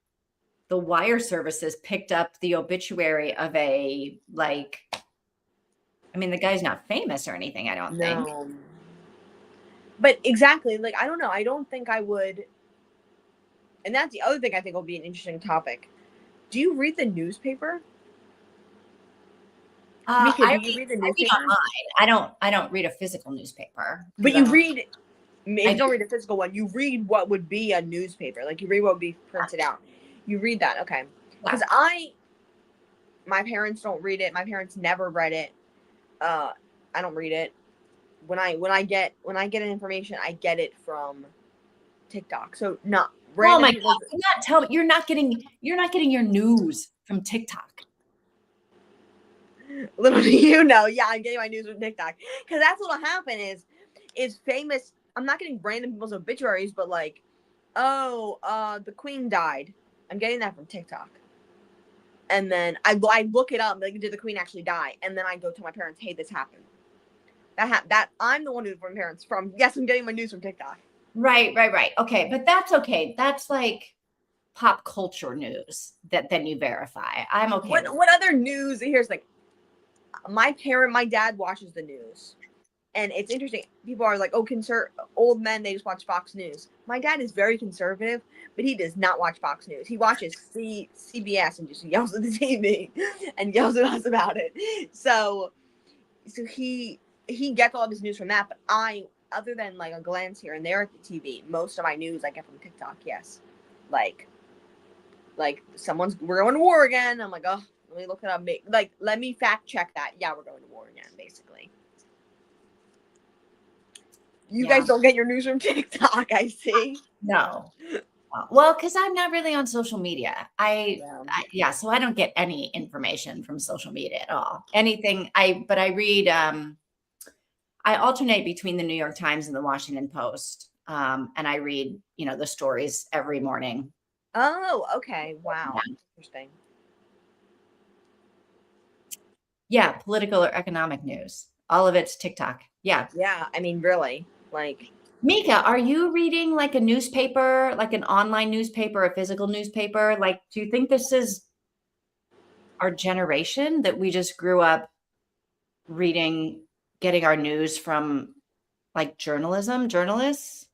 the wire services picked up the obituary of a like I mean the guy's not famous or anything, I don't think. No. But exactly, like I don't know. I don't think I would. And that's the other thing I think will be an interesting topic. Do you read the newspaper? Mika, do you read the I read newspaper? online. I don't read a physical newspaper But because you I'm read, if I you do. don't read a physical one, you read what would be a newspaper. Like you read what would be printed out. You read that, okay? Yeah. Because my parents don't read it. My parents never read it. I don't read it. When I get information, I get it from TikTok. So not Oh random my God. people. You're not getting your news from TikTok. Little do you know, yeah, I'm getting my news from TikTok because that's what'll happen is famous. I'm not getting random people's obituaries, but like, oh, the Queen died. I'm getting that from TikTok, and then I look it up. Like, did the Queen actually die? And then I go to my parents. Hey, this happened. That I'm the one who's from parents from. Yes, I'm getting my news from TikTok. Right. Okay, but that's okay. That's like pop culture news that then you verify. I'm okay with. What other news? Here's like, my dad watches the news. And it's interesting. People are like, oh, old men, they just watch Fox News. My dad is very conservative, but he does not watch Fox News. He watches CBS and just yells at the TV and yells at us about it. So he gets all of his news from that. But other than like a glance here and there at the TV, most of my news I get from TikTok. Yes, like we're going to war again. I'm like, oh, let me look it up. Like, let me fact check that. Yeah, we're going to war again, basically. You guys don't get your news from TikTok, I see. No. Well, because I'm not really on social media. So I don't get any information from social media at all. But I read, I alternate between the New York Times and the Washington Post. And I read, the stories every morning. Oh, okay. Wow. Yeah. Interesting. Yeah, political or economic news. All of it's TikTok. Yeah. Yeah, I mean, really, like. Mika, are you reading like a newspaper, like an online newspaper, a physical newspaper? Like, do you think this is our generation that we just grew up getting our news from like journalists?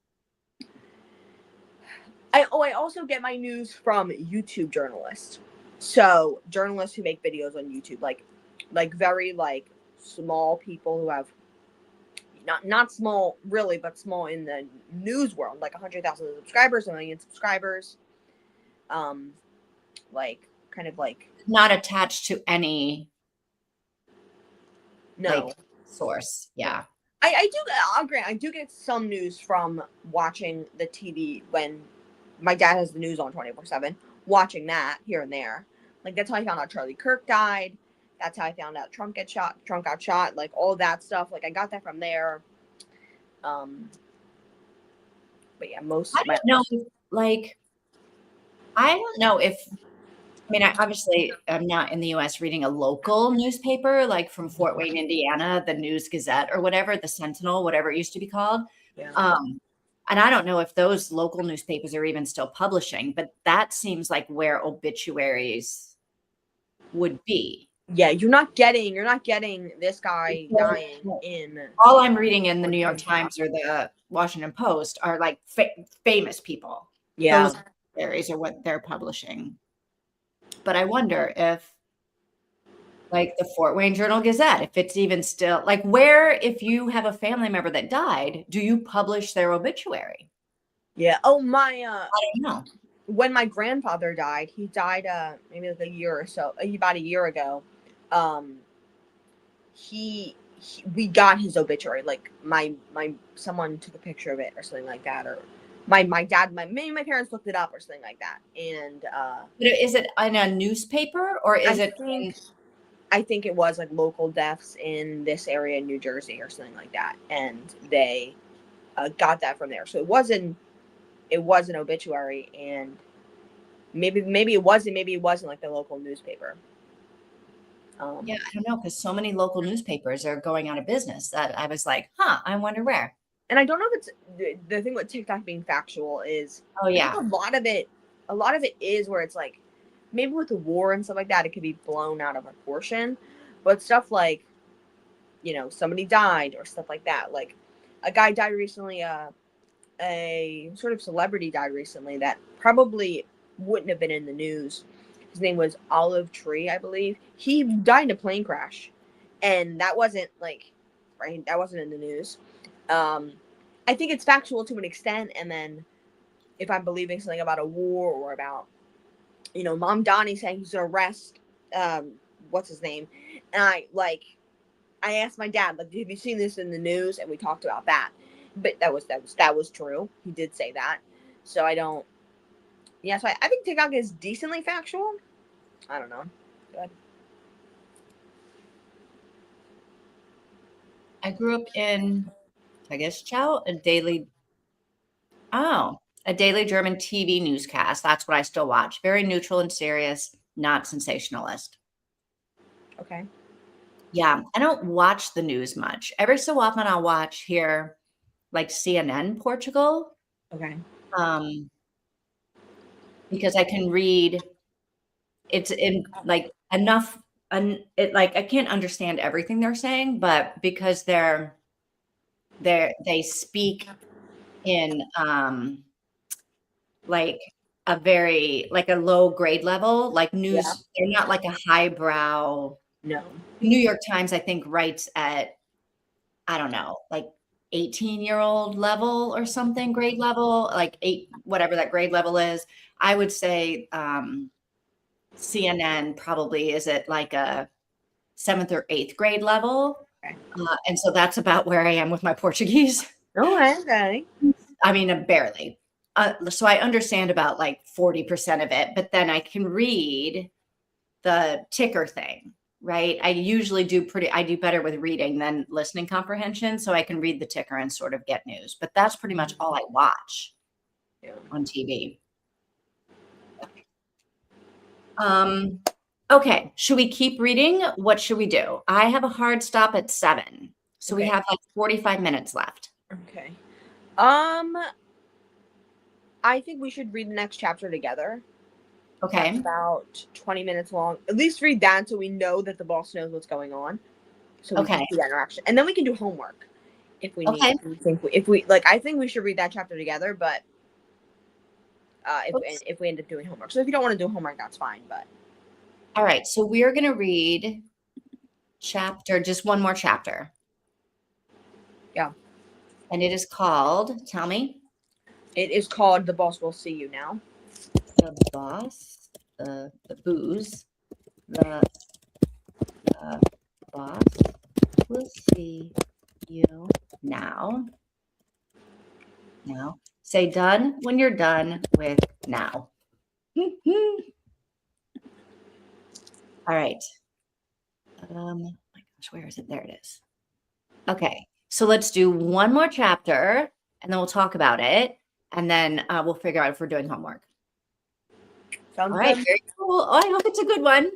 I also get my news from YouTube journalists. So journalists who make videos on YouTube, like very like small people who have not small really, but small in the news world, like 100,000 subscribers, 1 million subscribers. Like kind of like Not attached to any no source. Yeah. I'll grant I do get some news from watching the TV when my dad has the news on 24/7, watching that here and there. Like that's how I found out Charlie Kirk died. That's how I found out Trump got shot, like all that stuff. Like I got that from there. But yeah, I don't know if I obviously I'm not in the US reading a local newspaper like from Fort Wayne, Indiana, the News Gazette or whatever, the Sentinel, whatever it used to be called. Yeah. And I don't know if those local newspapers are even still publishing, but that seems like where obituaries would be. Yeah, you're not getting this guy dying in. All I'm reading in the New York Times or the Washington Post are like famous people. Yeah. Those obituaries are what they're publishing. But I wonder if like the Fort Wayne Journal-Gazette, if it's even still like if you have a family member that died, do you publish their obituary? Yeah. Oh, I don't know. When my grandfather died, he died maybe like a year or so, about a year ago. We got his obituary. Like my someone took a picture of it or something like that, or maybe my parents looked it up or something like that. And But is it in a newspaper or I is it think I think it was like local deaths in this area in New Jersey or something like that, and they got that from there. So it was an obituary, and maybe it wasn't like the local newspaper. yeah, I don't know, because so many local newspapers are going out of business that I was like, huh, I wonder where. And I don't know if it's the thing with TikTok being factual is Oh I think yeah. a lot of it is where it's like maybe with the war and stuff like that it could be blown out of proportion, but stuff like somebody died or stuff like that, like a guy died recently, a sort of celebrity died recently that probably wouldn't have been in the news. His name was Olive Tree, I believe. He died in a plane crash, and that wasn't like right. That wasn't in the news. Um, I think it's factual to an extent, and then if I'm believing something about a war or about Mom Donnie saying he's gonna arrest um, what's his name, and I asked my dad, like, have you seen this in the news? And we talked about that. But that was true. He did say that. So I don't. Yeah, so I think TikTok is decently factual. I don't know. Good. I grew up in, I guess, a daily German TV newscast. That's what I still watch. Very neutral and serious, not sensationalist. Okay. Yeah, I don't watch the news much. Every so often I'll watch here like CNN Portugal, Okay. um, because I can read it's in like enough and it like I can't understand everything they're saying, but because they speak in like a very like a low grade level, like Yeah. news, they're not like a highbrow. No. New York Times, I think, writes at, I don't know, like 18-year-old level or something, grade level, like eight, whatever that grade level is. I would say CNN probably is at like a seventh or eighth grade level. Okay. And so that's about where I am with my Portuguese. Oh, okay. I mean, barely. So I understand about like 40% of it, but then I can read the ticker thing, right? I do better with reading than listening comprehension. So I can read the ticker and sort of get news, but that's pretty much all I watch Yeah. on TV. Um, okay. Should we keep reading? What should we do? I have a hard stop at 7. So we Okay. have like 45 minutes left. Okay. Um, I think we should read the next chapter together. That's Okay. about 20 minutes long. At least read that so we know that the boss knows what's going on. So we can Okay. see that interaction. And then we can do homework if we need. Okay. If we like, I think we should read that chapter together. But Oops. if we end up doing homework, so if you don't want to do homework, that's fine. But All right. So we're going to read just one more chapter. yeah, And it is called, tell me. it is called "The Boss Will See You Now." The boss, the booze, the boss will see you now. Now. Say done when you're done with now. All right. Oh my gosh, where is it? There it is. Okay. So let's do one more chapter and then we'll talk about it. And then we'll figure out if we're doing homework. Sounds All right. good. Very cool. Oh, I hope it's a good one.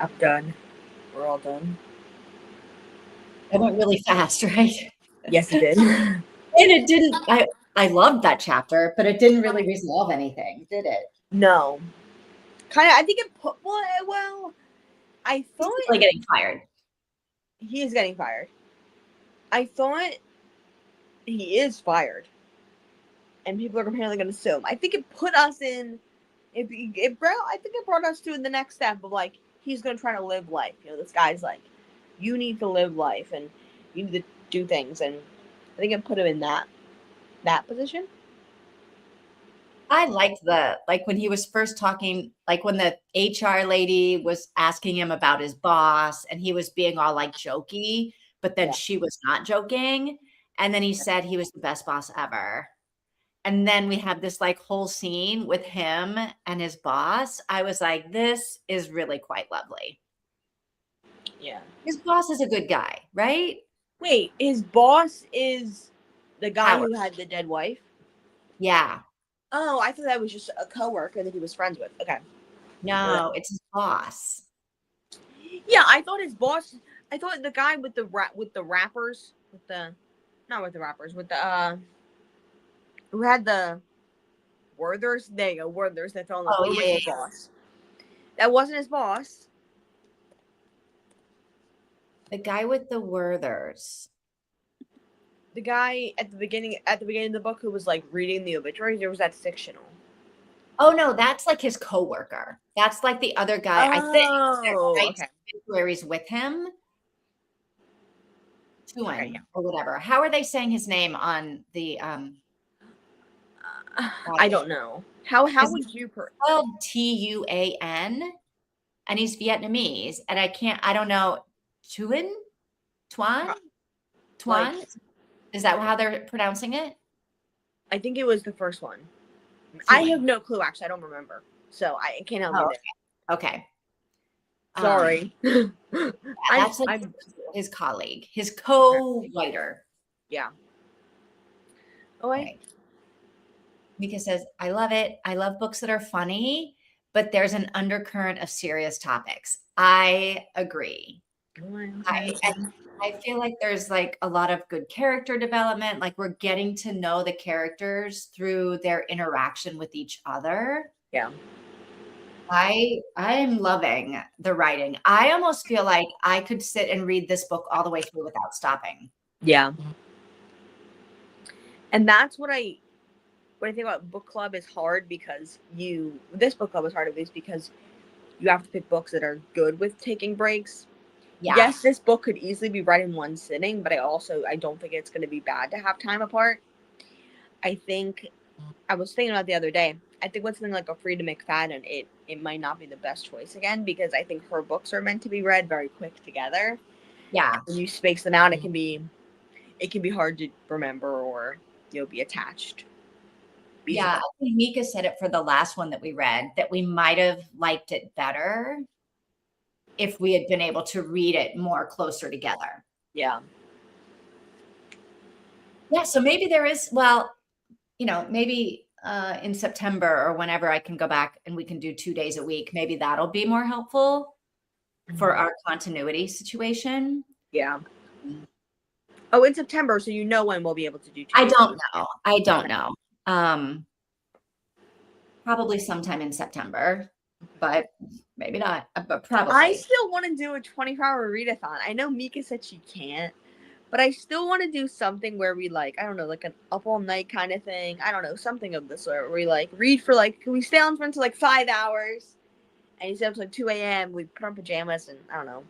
I'm done. We're all done. It went really fast, right? Yes, it did. And it didn't. I loved that chapter, but it didn't really resolve anything, did it? No. Kind of. I think it put. Well, I He's thought really getting fired. he is getting fired. I thought he is fired, and people are apparently going to sue him. I think it put us in. I think it brought us to the next step of like he's going to try to live life. You know, this guy's like, you need to live life and you need to do things, and I think it put him in that position. I liked like when he was first talking, like when the HR lady was asking him about his boss and he was being all like jokey, but then Yeah. she was not joking. And then he said he was the best boss ever. And then we have this like whole scene with him and his boss. I was like, this is really quite lovely. Yeah. His boss is a good guy, right? Wait, his boss is the guy Howard. who had the dead wife? Yeah. Oh, I thought that was just a coworker that he was friends with. Okay. No, it's his boss. Yeah, I thought his boss. I thought the guy with the rappers, with the not with the rappers, with the who had the Werthers. There you go, Werthers. That's all. Oh, Was yeah, yeah, his yeah. boss. That wasn't his boss. The guy with the Werthers. The guy at the beginning of the book who was like reading the obituaries. There was that fictional. Oh, no, that's like his coworker. That's like the other guy, I think, that Oh, writes okay. obituaries with him. Okay, yeah. Tuan or whatever. How are they saying his name on the I audio? don't know. How Because would it's you spelled Tuan and he's Vietnamese. And I don't know. Tuan? Tuan? like? Tuan? Is that how they're pronouncing it? I think it was the first one. I have Tuan. no clue. Actually, I don't remember, so I can't help you Oh, there. okay. Sorry. That's like I'm his colleague, his co-writer. yeah. Oh, Right. Mika says, I love it. I love books that are funny, but there's an undercurrent of serious topics. I agree. I feel like there's like a lot of good character development. Like we're getting to know the characters through their interaction with each other. Yeah. I'm loving the writing. I almost feel like I could sit and read this book all the way through without stopping. Yeah. And that's what I think about book club is hard because this book club is hard at least because you have to pick books that are good with taking breaks. Yeah. Yes, this book could easily be read in one sitting, but I don't think it's going to be bad to have time apart. I think I was thinking about the other day. I think with something like a Frida McFadden, it might not be the best choice again because I think her books are meant to be read very quick together. Yeah. When you space them out, it can be hard to remember or be attached. Yeah, I think Mika said it for the last one that we read, that we might have liked it better if we had been able to read it more closer together. Yeah. Yeah, so maybe there is, well, maybe in September or whenever I can go back and we can do 2 days a week, maybe that'll be more helpful for our continuity situation. Yeah. Oh, in September, so when we'll be able to do 2 I days. don't know. Probably sometime in September, but maybe not. But probably. I still want to do a 24-hour readathon. I know Mika said she can't, but I still want to do something where we I don't know, like an up all night kind of thing. I don't know, something of the sort where we read for can we stay on for until 5 hours? And you stay up to 2 a.m. We put on pajamas and I don't know.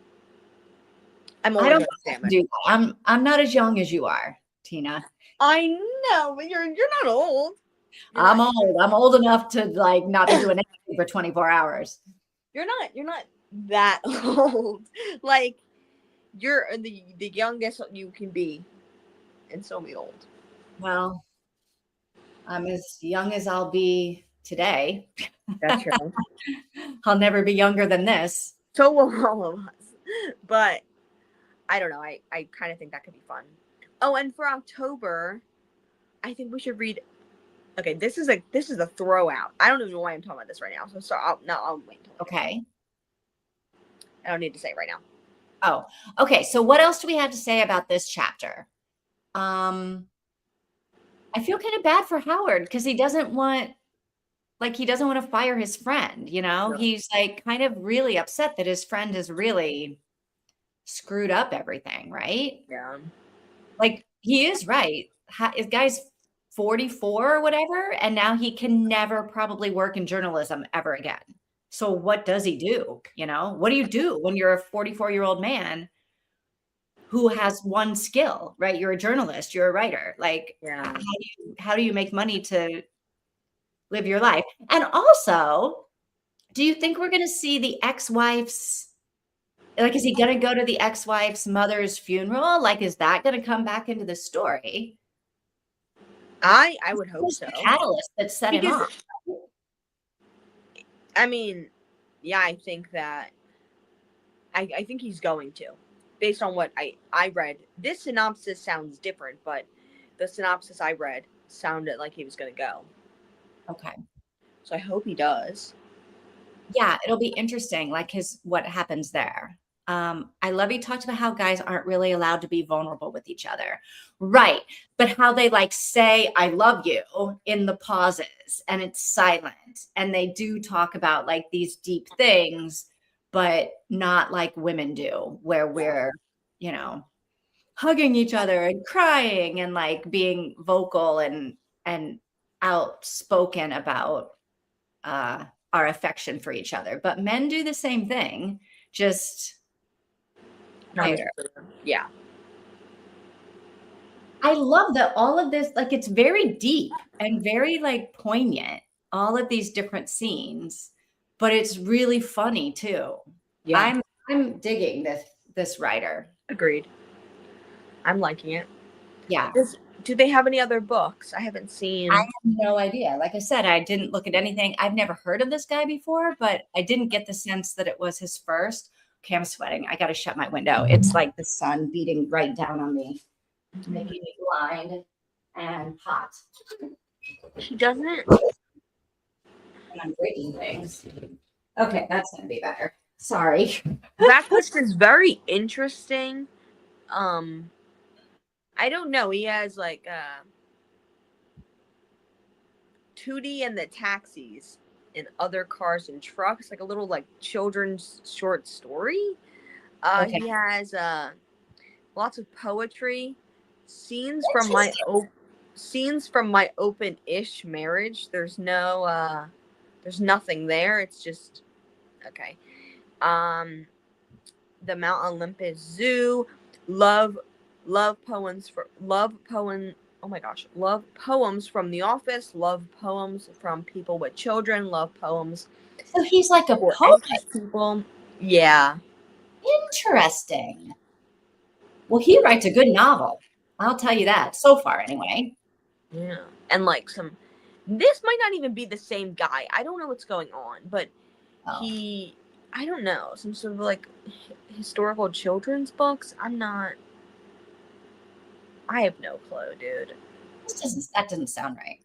I'm I always don't do that. I'm not as young as you are, Tina. I know, but you're not old. I'm old. I'm old enough to not be doing anything for 24 hours. You're not that old. You're the youngest you can be and still be old. Well, I'm as young as I'll be today. That's true. I'll never be younger than this. So will all of us. But I don't know. I kind of think that could be fun. Oh, and for October, I think we should read. Okay, this is a throw out. I don't even know why I'm talking about this right now. So I'll wait. Okay. I don't need to say it right now. Oh, okay. So what else do we have to say about this chapter? I feel kind of bad for Howard because he doesn't want to fire his friend, you know? No. He's like kind of really upset that his friend has really screwed up everything, right? Yeah. Like he is right. His guy's 44 or whatever, and now he can never probably work in journalism ever again. So what does he do? You know, what do you do when you're a 44-year-old man who has one skill, right? You're a journalist, you're a writer. Like, Yeah. how do you make money to live your life? And also, do you think we're going to see the ex-wife's, like, is he going to go to the ex-wife's mother's funeral? Like, is that going to come back into the story? I would hope What's so. the catalyst that set him Because off? I mean, yeah, I think that I think he's going to. Based on what I read. This synopsis sounds different, but the synopsis I read sounded like he was gonna go. Okay. So I hope he does. Yeah, it'll be interesting, like what happens there. I love he talked about how guys aren't really allowed to be vulnerable with each other. Right. But how they like say, I love you in the pauses and it's silent. And they do talk about like these deep things, but not like women do, where we're, you know, hugging each other and crying and like being vocal and outspoken about our affection for each other. But men do the same thing, just quieter. Yeah. I love that all of this, like it's very deep and very like poignant, all of these different scenes, but it's really funny too. Yeah. I'm digging this writer. Agreed. I'm liking it. Yeah. Do they have any other books? I haven't I seen. have no idea. Like I said, I didn't look at anything. I've never heard of this guy before, but I didn't get the sense that it was his first. Okay, I'm sweating. I got to shut my window. It's like the sun beating right down on me, making me blind and hot. He doesn't. And I'm breaking things. Okay, that's going to be better. Sorry. That quest is very interesting. I don't know. He has like Tootie and the Taxis and Other Cars and Trucks, like a little like children's short story. Okay. He has lots of poetry, scenes from my open-ish marriage. There's nothing there. It's just okay. The Mount Olympus Zoo, love poems for love poem. Oh my gosh, love poems from The Office, love poems from people with children, love poems So he's like a for poet. anxious people. Yeah. Interesting. Well, he writes a good novel. I'll tell you that so far, anyway. Yeah. And like this might not even be the same guy. I don't know what's going on, but Oh. I don't know, some sort of like historical children's books. I have no clue, dude. That doesn't sound right.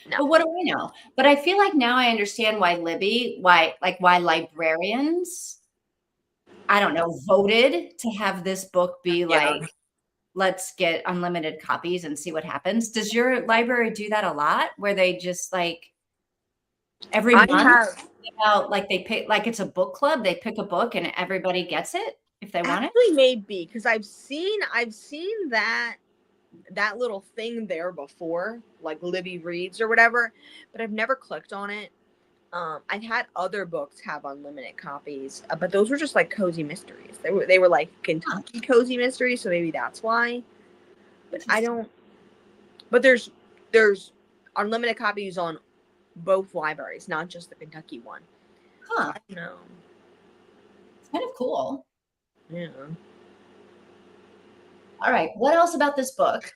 No. But what do I know? But I feel like now I understand why why librarians, I don't know, voted to have this book be like, let's get unlimited copies and see what happens. Does your library do that a lot where they just like every month like they pick, like it's a book club, they pick a book and everybody gets it if they want it? Actually, maybe because I've seen that little thing there before, like Libby reads or whatever, but I've never clicked on it. I've had other books have unlimited copies, but those were just like cozy mysteries. They were like Kentucky cozy mysteries, so maybe that's why. But I don't. But there's unlimited copies on both libraries, not just the Kentucky one. Huh. I don't know. It's kind of cool. Yeah. All right. What else about this book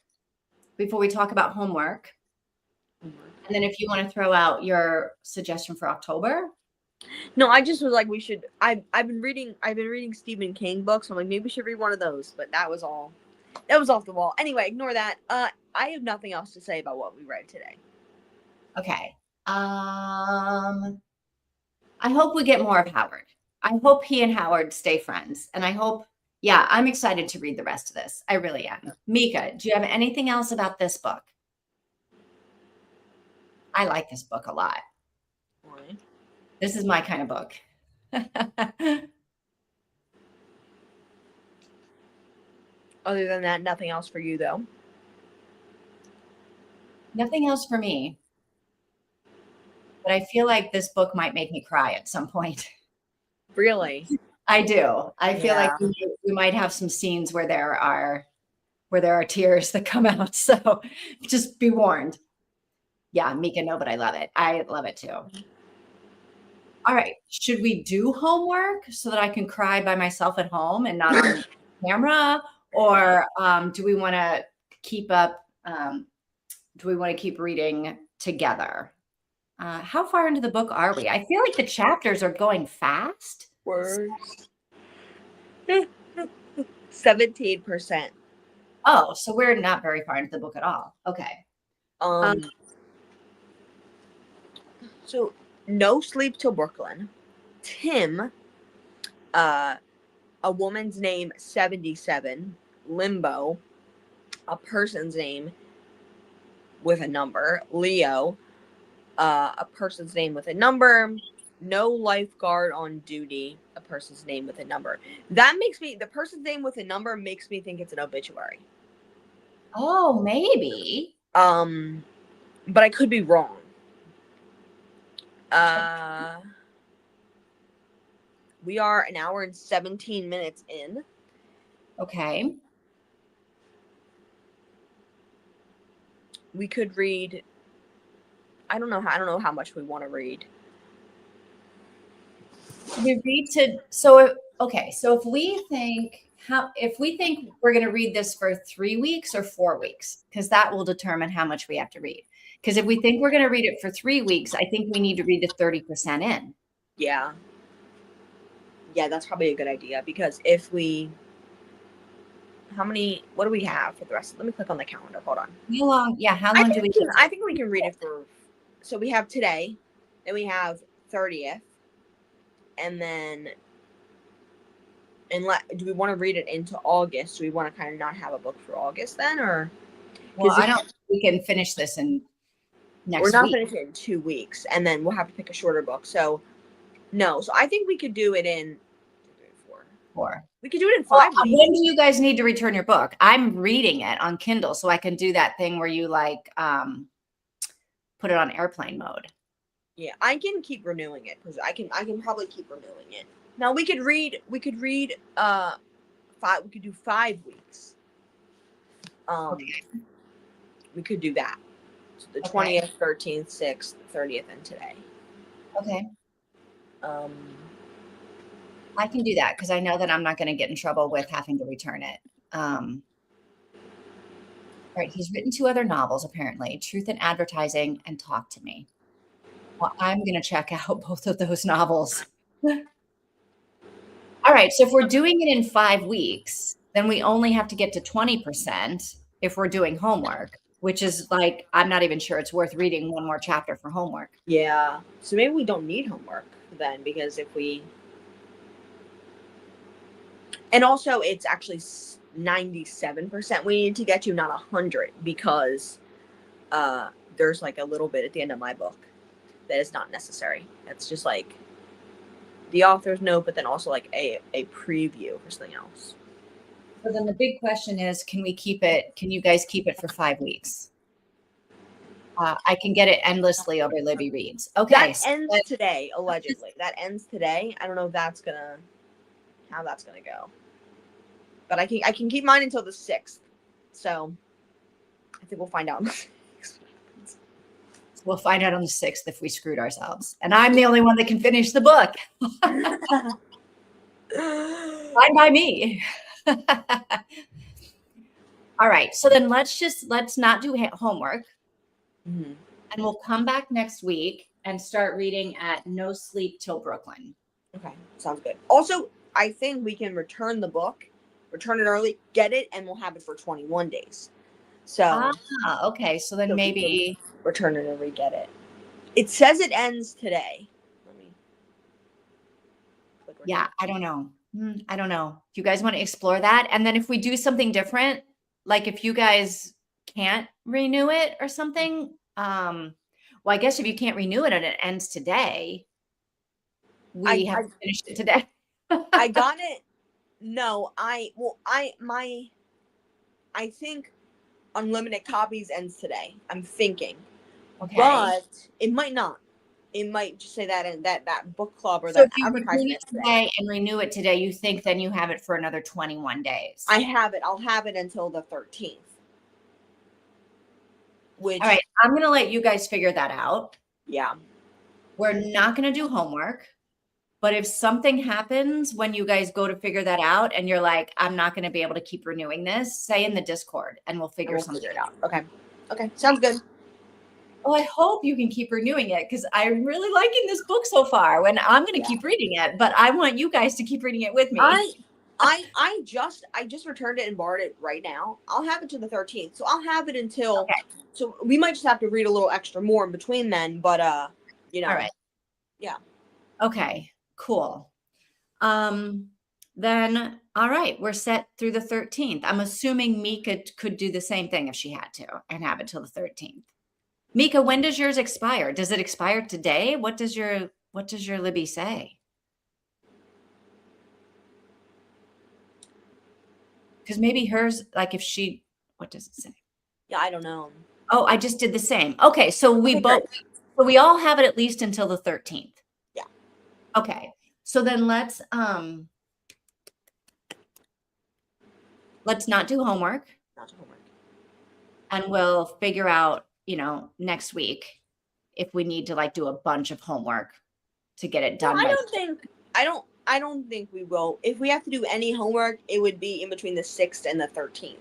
before we talk about homework? And then if you want to throw out your suggestion for October. No, I just was like, we should. I've been reading Stephen King books. So I'm like, maybe we should read one of those. But that was all. That was off the wall. Anyway, ignore that. I have nothing else to say about what we read today. Okay. I hope we get more of Howard. I hope he and Howard stay friends. And I hope, yeah, I'm excited to read the rest of this. I really am. Mika, do you have anything else about this book? I like this book a lot. Why? This is my kind of book. Other than that, nothing else for you though. Nothing else for me. But I feel like this book might make me cry at some point. Really? I do. I feel like Yeah. we might have some scenes where there are tears that come out. So just be warned. Yeah, Mika, no, but I love it. I love it too. All right. Should we do homework so that I can cry by myself at home and not on camera? Or do we want to keep up? Do we want to keep reading together? How far into the book are we? I feel like the chapters are going fast. Words. 17%. Oh, so we're not very far into the book at all. Okay. So No Sleep Till Brooklyn. Tim, a woman's name 77, Limbo, a person's name with a number, Leo, a person's name with a number, no lifeguard on duty, a person's name with a number. That makes me, the person's name with a number makes me think it's an obituary. Oh, maybe. But I could be wrong. We are an hour and 17 minutes in. Okay. We could read. I don't know how much we want to read. We read to so okay. So if we think we're going to read this for 3 weeks or 4 weeks, because that will determine how much we have to read. Because if we think we're going to read it for 3 weeks, I think we need to read the 30% in. Yeah. Yeah, that's probably a good idea because if we. What do we have for the rest? Let me click on the calendar. Hold on. How long? Yeah, how long do we? I think we can read it for. So we have today, then we have 30th, and then. Do we want to read it into August? Do we want to kind of not have a book for August then, or? Well, I don't think we can finish this in next week. We're not finishing it in 2 weeks, and then we'll have to pick a shorter book. So, no. So I think we could do it in 4. We could do it in 5 weeks. When do you guys need to return your book? I'm reading it on Kindle, so I can do that thing where you like put it on airplane mode. Yeah, I can keep renewing it because I can probably keep renewing it. Now we could read 5 we could do 5 weeks. Okay. We could do that. So the 20th, 13th, 6th, 30th, and today. Okay. I can do that because I know that I'm not going to get in trouble with having to return it. All right. He's written 2 other novels, apparently, Truth in Advertising and Talk to Me. Well, I'm going to check out both of those novels. All right. So if we're doing it in 5 weeks, then we only have to get to 20% if we're doing homework, which is like, I'm not even sure it's worth reading one more chapter for homework. Yeah. So maybe we don't need homework then because if we. And also, it's actually 97% we need to get to, not 100, because there's like a little bit at the end of my book that is not necessary. That's just like the author's note, but then also like a preview for something else. So then the big question is, can we keep it? Can you guys keep it for 5 weeks? I can get it endlessly over Libby Reads. Okay. That ends today, allegedly. That ends today. I don't know if how that's gonna go. But I can keep mine until the 6th. So I think we'll find out. We'll find out on the 6th if we screwed ourselves. And I'm the only one that can finish the book. Fine by me. All right. So then let's not do homework. Mm-hmm. And we'll come back next week and start reading at No Sleep Till Brooklyn. Okay. Sounds good. Also, I think we can return the book, return it early, get it, and we'll have it for 21 days. So. Okay. So then maybe return it and re-get it. It says it ends today. Let me click Yeah, I don't know. I don't know. Do you guys want to explore that? And then if we do something different, like if you guys can't renew it or something, well, I guess if you can't renew it and it ends today, we have I to finish it today. I got it. No, I think unlimited copies ends today. I'm thinking, Okay. but it might not. It might just say that in that book club or So that if you renew advertisement it today. today and renew it today, you think then you have it for another 21 days. I have it. I'll have it until the 13th. Which, All right, I'm going to let you guys figure that out. yeah. We're not going to do homework. But if something happens when you guys go to figure that out and you're like, I'm not going to be able to keep renewing this, say in the Discord and we'll figure something it out. Okay. Okay. Sounds good. Oh, I hope you can keep renewing it because I'm really liking this book so far. And I'm going to keep reading it, but I want you guys to keep reading it with me. I just returned it and borrowed it right now. I'll have it to the 13th. So I'll have it until so we might just have to read a little extra more in between then, but you know. All right. Yeah. Okay, cool. Then all right, we're set through the 13th. I'm assuming Mika could do the same thing if she had to and have it till the 13th. Mika, when does yours expire? Does it expire today? What does your Libby say? Because maybe hers, like if she, what does it say? Yeah, I don't know. Oh, I just did the same. Okay, so we all have it at least until the 13th. Yeah. Okay. So then let's not do homework. Not homework. And we'll figure out, next week if we need to like do a bunch of homework to get it done. No, I don't think we will. If we have to do any homework, it would be in between the 6th and the 13th.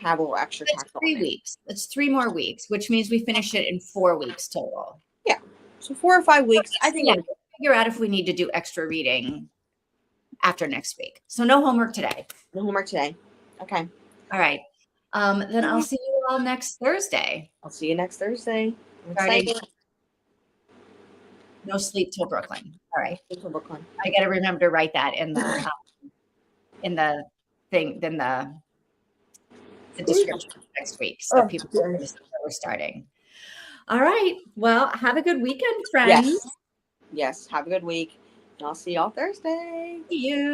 Have a little extra time. 3 weeks. That's 3 more weeks, which means we finish it in 4 weeks total. Yeah. So 4 or 5 weeks. I think we'll figure out if we need to do extra reading after next week. So no homework today. No homework today. Okay. All right. Then I'll see you all next Thursday. I'll see you next Thursday. No sleep till Brooklyn. All right. Till Brooklyn. I got to remember to write that in the thing, then the description next week, so people understand where we're starting. All right. Well, have a good weekend, friends. Yes. Have a good week. And I'll see y'all Thursday. See you.